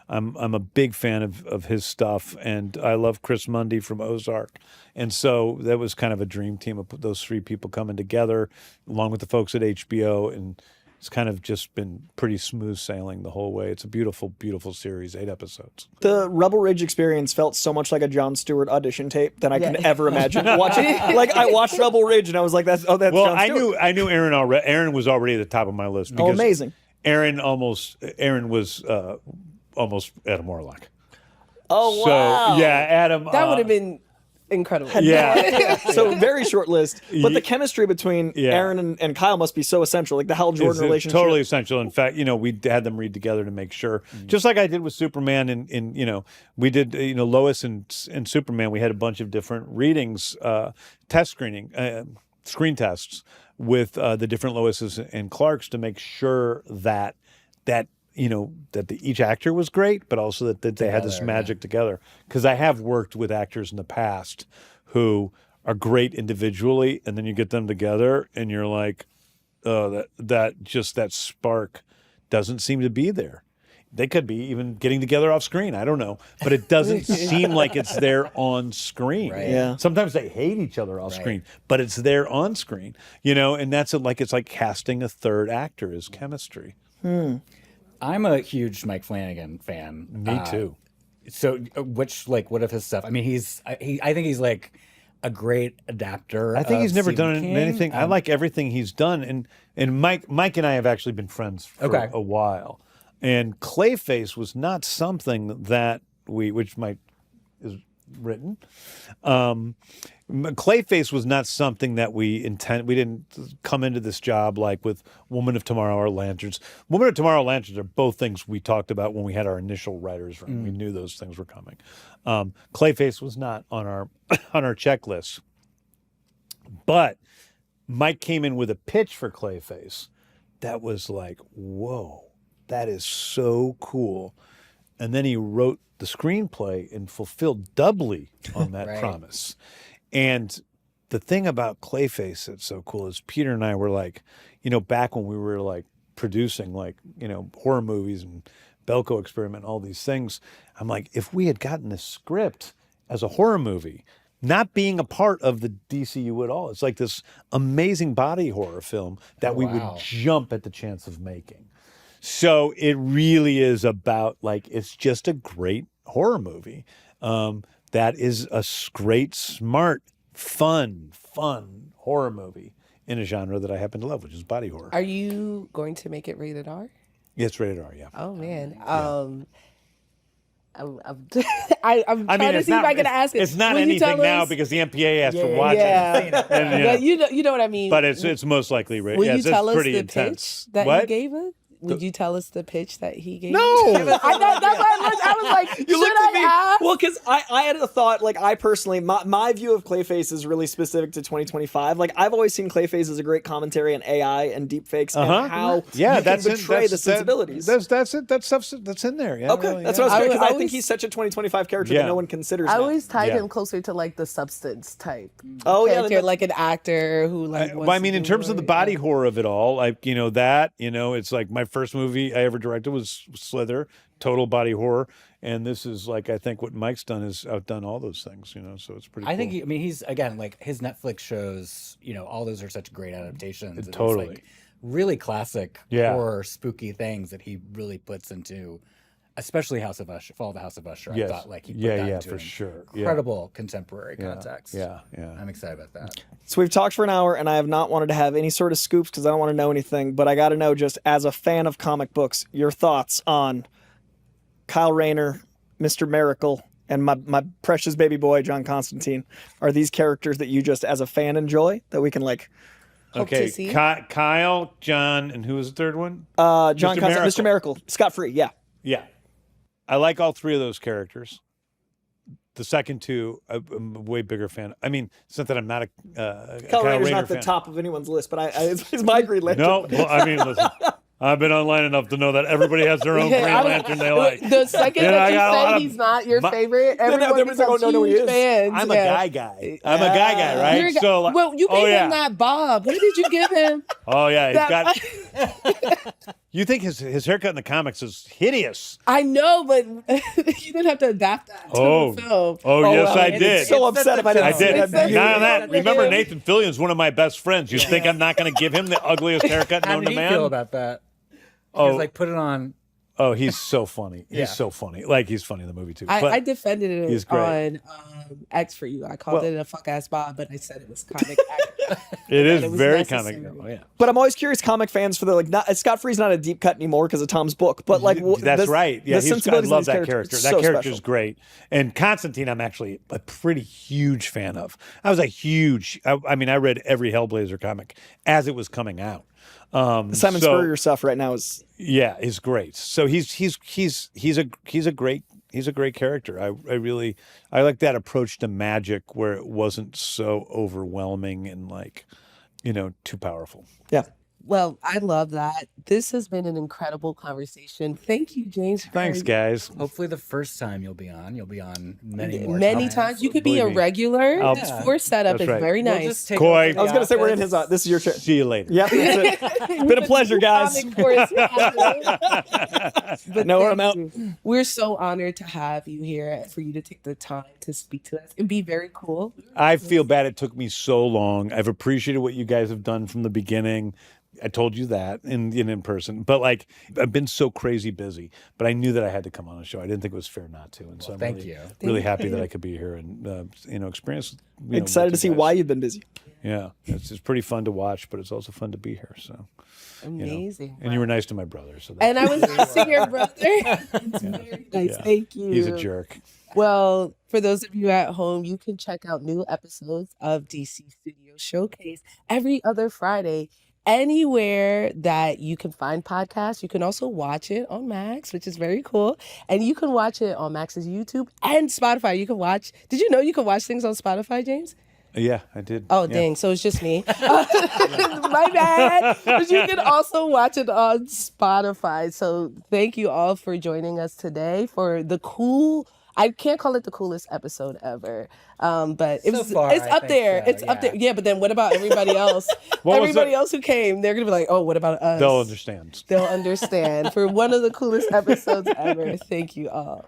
Speaker 4: I'm a big fan of his stuff, and I love Chris Mundy from Ozark. And so that was kind of a dream team of those three people coming together, along with the folks at HBO, and it's kind of just been pretty smooth sailing the whole way. It's a beautiful, beautiful series, 8 episodes.
Speaker 3: The Rebel Ridge experience felt so much like a Jon Stewart audition tape than I can ever imagine watching. Like I watched Rebel Ridge and I was like, that's Jon Stewart.
Speaker 4: I knew Aaron already. Aaron was already at the top of my list.
Speaker 3: Oh, amazing.
Speaker 4: Aaron was almost Adam Warlock.
Speaker 3: Oh, wow.
Speaker 4: So, yeah, Adam.
Speaker 1: That would have been incredible.
Speaker 4: Yeah.
Speaker 3: So very short list, but the chemistry between Aaron and Kyle must be so essential, like the Hal Jordan relationship.
Speaker 4: Totally essential. In fact, we had them read together to make sure, just like I did with Superman. We did Lois and Superman. We had a bunch of different readings, test screening, screen tests with the different Loises and Clarks to make sure that each actor was great, but also that they had this magic together. Because I have worked with actors in the past who are great individually, and then you get them together, and you're like, oh, that spark doesn't seem to be there. They could be even getting together off screen. I don't know, but it doesn't seem like it's there on screen.
Speaker 2: Right.
Speaker 3: Yeah.
Speaker 4: Sometimes they hate each other off screen, but it's there on screen. And it's like casting a third actor is chemistry.
Speaker 2: I'm a huge Mike Flanagan fan.
Speaker 4: Me too.
Speaker 2: So, what of his stuff? I mean, I think he's like a great adapter.
Speaker 4: I think he's never
Speaker 2: Stephen
Speaker 4: done
Speaker 2: King.
Speaker 4: anything. I like everything he's done, and Mike and I have actually been friends for a while. And Clayface was not something that which Mike is written. Clayface was not something that we didn't come into this job like with Woman of Tomorrow or Lanterns. Woman of Tomorrow, Lanterns are both things we talked about when we had our initial writers room. We knew those things were coming. Clayface was not on our on our checklist. But Mike came in with a pitch for Clayface that was like, whoa, that is so cool. And then he wrote the the screenplay and fulfilled doubly on that promise. And the thing about Clayface that's so cool is Peter and I were like, back when we were like producing like, horror movies and Belko Experiment, all these things, I'm like, if we had gotten this script as a horror movie, not being a part of the DCU at all, it's like this amazing body horror film that we would jump at the chance of making. So it really is about like, it's just a great horror movie that is a great, smart, fun horror movie in a genre that I happen to love, which is body horror.
Speaker 1: Are you going to make it rated R?
Speaker 4: Yeah, it's rated R, yeah.
Speaker 1: Oh, man. I'm trying to see if I can ask it.
Speaker 4: It's not anything now because the MPA has to watch it. And,
Speaker 1: But you know what I mean.
Speaker 4: But it's most likely rated.
Speaker 1: Will you tell us
Speaker 4: pretty
Speaker 1: the
Speaker 4: intense.
Speaker 1: pitch that
Speaker 4: What?
Speaker 1: you gave us? Would you tell us the pitch that he gave?
Speaker 4: No.
Speaker 1: That's why I was like,
Speaker 3: You looked
Speaker 1: should
Speaker 3: at me.
Speaker 1: I ask?
Speaker 3: Well, because I had a thought, like, I personally, my view of Clayface is really specific to 2025. Like, I've always seen Clayface as a great commentary on AI and deepfakes and how you can betray the sensibilities.
Speaker 4: That's it. That stuff's that's in there. Yeah,
Speaker 3: Okay,
Speaker 4: really,
Speaker 3: that's
Speaker 4: yeah.
Speaker 3: what I was because I
Speaker 1: always-
Speaker 3: think he's such a 2025 character that no one considers.
Speaker 1: I
Speaker 3: now.
Speaker 1: always tied
Speaker 4: Yeah.
Speaker 1: him closer to like the substance type.
Speaker 3: Oh, yeah,
Speaker 1: character,
Speaker 3: that-
Speaker 1: like an actor who like.
Speaker 4: Well, I mean, in terms of the body horror of it all, like it's like my first movie I ever directed was Slither, total body horror, and this is like I think what Mike's done is outdone all those things. So it's pretty.
Speaker 2: I
Speaker 4: cool.
Speaker 2: think he's again like his Netflix shows. All those are such great adaptations. and
Speaker 4: Totally.
Speaker 2: it's, like, really classic
Speaker 4: Yeah.
Speaker 2: horror, spooky things that he really puts into. Especially House of Usher, Fall of the House of Usher.
Speaker 4: Yes.
Speaker 2: I thought like he put that into
Speaker 4: for
Speaker 2: an
Speaker 4: sure.
Speaker 2: incredible contemporary context.
Speaker 4: Yeah.
Speaker 2: I'm excited about that.
Speaker 3: So we've talked for an hour, and I have not wanted to have any sort of scoops because I don't want to know anything. But I got to know, just as a fan of comic books, your thoughts on Kyle Rayner, Mr. Miracle, and my precious baby boy John Constantine. Are these characters that you just, as a fan, enjoy that we can like?
Speaker 1: Hope to see.
Speaker 4: Kyle, John, and who was the third one?
Speaker 3: John
Speaker 4: Mr.
Speaker 3: Constantine, Mr. Miracle, Scott Free, yeah.
Speaker 4: Yeah. I like all three of those characters. The second two, I'm a way bigger fan. I mean, it's not that I'm not a
Speaker 3: Kyle Rayner's
Speaker 4: Rayner
Speaker 3: not the
Speaker 4: fan.
Speaker 3: top of anyone's list, but it's my Green Lantern.
Speaker 4: No, well, I mean, listen, I've been online enough to know that everybody has their own Green Lantern they like.
Speaker 1: The second that you say he's not your favorite, everyone becomes huge fans.
Speaker 4: I'm a guy. I'm a guy, right?
Speaker 1: You're a guy.
Speaker 4: So, like,
Speaker 1: well, you gave him that bob. What did you give him?
Speaker 4: Oh yeah, he's
Speaker 1: That-
Speaker 4: got. You think his haircut in the comics is hideous?
Speaker 1: I know, but you didn't have to adapt that to the film.
Speaker 4: Oh, yes,
Speaker 3: well,
Speaker 4: I
Speaker 3: it's
Speaker 4: did.
Speaker 3: so upset if I didn't
Speaker 4: I
Speaker 3: see
Speaker 4: did.
Speaker 3: that.
Speaker 1: It's
Speaker 4: None of that.
Speaker 1: like-
Speaker 4: Remember, Nathan Fillion's one of my best friends. You think I'm not going to give him the ugliest haircut
Speaker 2: How
Speaker 4: known
Speaker 2: did
Speaker 4: to
Speaker 2: he
Speaker 4: man?
Speaker 2: feel about that? He
Speaker 4: Oh.
Speaker 2: was like, put it on.
Speaker 4: Oh, he's so funny.
Speaker 2: Yeah.
Speaker 4: He's so funny. Like, he's funny in the movie, too.
Speaker 1: I defended
Speaker 4: he's
Speaker 1: it
Speaker 4: great.
Speaker 1: on X for you. I called it a fuck ass bob, but I said it was comic accurate.
Speaker 4: It is
Speaker 1: it was
Speaker 4: very
Speaker 1: necessary.
Speaker 4: comic. Oh, yeah.
Speaker 3: But I'm always curious, comic fans, for the like. Not, Scott Free's not a deep cut anymore because of Tom's book, but like
Speaker 4: That's right. Yeah,
Speaker 3: the
Speaker 4: I
Speaker 3: sensibilities
Speaker 4: love
Speaker 3: of
Speaker 4: that
Speaker 3: these
Speaker 4: character.
Speaker 3: characters
Speaker 4: That
Speaker 3: so
Speaker 4: character's
Speaker 3: special.
Speaker 4: great. And Constantine, I'm actually a pretty huge fan of. I was a huge. I mean, I read every Hellblazer comic as it was coming out.
Speaker 3: Simon Spurrier stuff right now is
Speaker 4: Yeah, is great. So he's a great character. I like that approach to magic where it wasn't so overwhelming and like, too powerful.
Speaker 3: yeah.
Speaker 1: Well, I love that. This has been an incredible conversation. Thank you, James.
Speaker 4: Thanks, guys.
Speaker 2: Hopefully, the first time you'll be on many more
Speaker 1: Many times. You could be a
Speaker 4: Believe me.
Speaker 1: regular. This force setup
Speaker 4: That's
Speaker 1: is
Speaker 4: right.
Speaker 1: very
Speaker 2: We'll
Speaker 1: nice.
Speaker 2: just take
Speaker 4: Coy.
Speaker 2: over the
Speaker 3: I was gonna say we're in
Speaker 2: office.
Speaker 3: his. This is your chair.
Speaker 4: See you later.
Speaker 3: Yep, that's it. Been a pleasure, guys.
Speaker 1: Comic correspondent. But
Speaker 3: Know where I'm
Speaker 1: thank
Speaker 3: out.
Speaker 1: you. We're so honored to have you here, for you to take the time to speak to us and be very cool.
Speaker 4: I feel bad it took me so long. I've appreciated what you guys have done from the beginning. I told you that in person, but like I've been so crazy busy, but I knew that I had to come on a show. I didn't think it was fair not to. And so I'm
Speaker 2: thank
Speaker 4: really,
Speaker 2: you.
Speaker 4: really happy that I could be here and, experience.
Speaker 3: Excited to see why you've been busy.
Speaker 4: Yeah. It's pretty fun to watch, but it's also fun to be here. So
Speaker 1: Amazing.
Speaker 4: And you were nice to my brother. So
Speaker 1: And I was missing your brother. It's very nice.
Speaker 4: Yeah.
Speaker 1: Thank you.
Speaker 4: He's a jerk.
Speaker 1: Well, for those of you at home, you can check out new episodes of DC Studio Showcase every other Friday, anywhere that you can find podcasts. You can also watch it on Max, which is very cool. And you can watch it on Max's YouTube and Spotify. You can watch. Did you know you can watch things on Spotify, James?
Speaker 4: Yeah, I did.
Speaker 1: Oh,
Speaker 4: Yeah.
Speaker 1: dang. So it's just me. My bad. But you can also watch it on Spotify. So thank you all for joining us today for the cool, I can't call it the coolest episode ever. But
Speaker 2: So far,
Speaker 1: it's
Speaker 2: I
Speaker 1: up
Speaker 2: think
Speaker 1: there.
Speaker 2: so,
Speaker 1: It's up
Speaker 2: yeah.
Speaker 1: there. Yeah, but then what about everybody else?
Speaker 4: What was
Speaker 1: Everybody
Speaker 4: it?
Speaker 1: else who came, they're going to be like, oh, what about us?
Speaker 4: They'll understand.
Speaker 1: They'll understand. For one of the coolest episodes ever. Thank you all.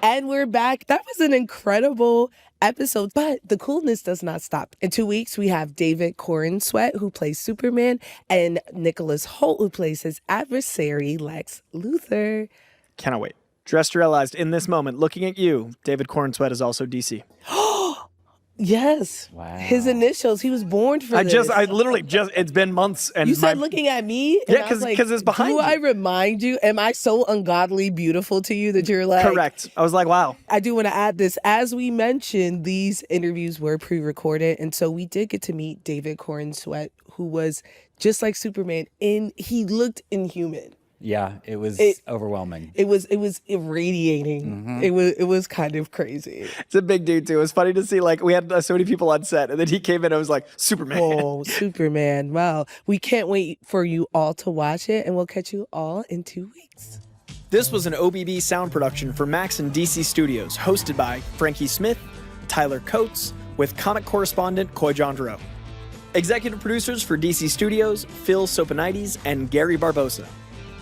Speaker 1: And we're back. That was an incredible episode, but the coolness does not stop. In 2 weeks, we have David Corenswet, who plays Superman, and Nicholas Holt, who plays his adversary, Lex Luthor.
Speaker 3: Cannot wait. Dressed realized in this moment, looking at you, David Corenswet is also DC.
Speaker 1: Yes.
Speaker 2: Wow.
Speaker 1: His initials. He was born for this.
Speaker 3: I literally it's been months. And
Speaker 1: You said looking at me? And
Speaker 3: Yeah,
Speaker 1: I was like,
Speaker 3: 'cause it's behind
Speaker 1: Do
Speaker 3: you.
Speaker 1: I remind you? Am I so ungodly beautiful to you that you're like...
Speaker 3: Correct. I was like, wow.
Speaker 1: I do want to add this. As we mentioned, these interviews were pre-recorded, and so we did get to meet David Corenswet, who was just like Superman. He looked inhuman.
Speaker 2: Yeah, it was overwhelming.
Speaker 1: It was irradiating. It was kind of crazy.
Speaker 3: It's a big dude, too. It was funny to see, like, we had so many people on set, and then he came in and was like, Superman.
Speaker 1: Oh, Superman. Wow. We can't wait for you all to watch it, and we'll catch you all in 2 weeks.
Speaker 3: This was an OBB sound production for Max and DC Studios, hosted by Frankie Smith, Tyler Coates, with comic correspondent Coy Jandreau. Executive producers for DC Studios, Phil Soponides and Gary Barbosa.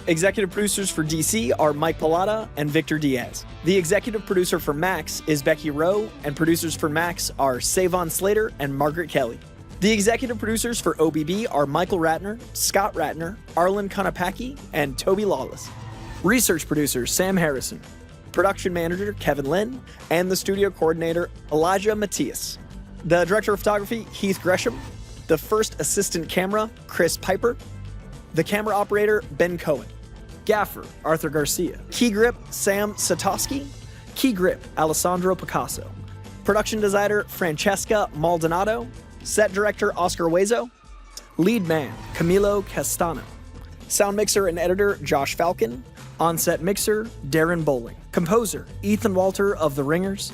Speaker 3: Executive producers for DC are Mike Pallotta and Victor Diaz. The executive producer for Max is Becky Rowe, and producers for Max are Savon Slater and Margaret Kelly. The executive producers for OBB are Michael Ratner, Scott Ratner, Arlen Konopacki, and Toby Lawless. Research producer Sam Harrison. Production manager Kevin Lynn, and the studio coordinator Elijah Matias. The director of photography Heath Gresham. The first assistant camera Chris Piper. The camera operator, Ben Cohen. Gaffer, Arthur Garcia. Key grip, Sam Satoski. Key grip, Alessandro Picasso. Production designer, Francesca Maldonado. Set director, Oscar Huezo. Lead man, Camilo Castano. Sound mixer and editor, Josh Falcon. On-set mixer, Darren Bowling. Composer, Ethan Walter of The Ringers.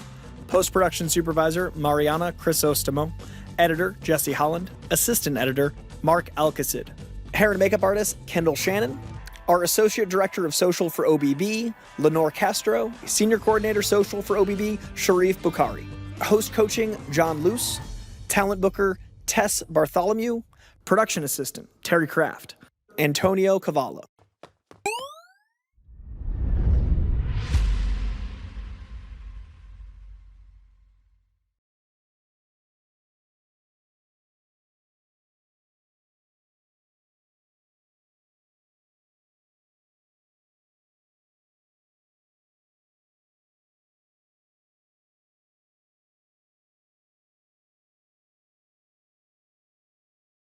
Speaker 3: Post-production supervisor, Mariana Chrysostamo. Editor, Jesse Holland. Assistant editor, Mark Alcacid. Hair and makeup artist, Kendall Shannon. Our associate director of social for OBB, Lenore Castro. Senior coordinator social for OBB, Sharif Bukhari. Host coaching, John Luce. Talent booker, Tess Bartholomew. Production assistant, Terry Kraft. Antonio Cavallo.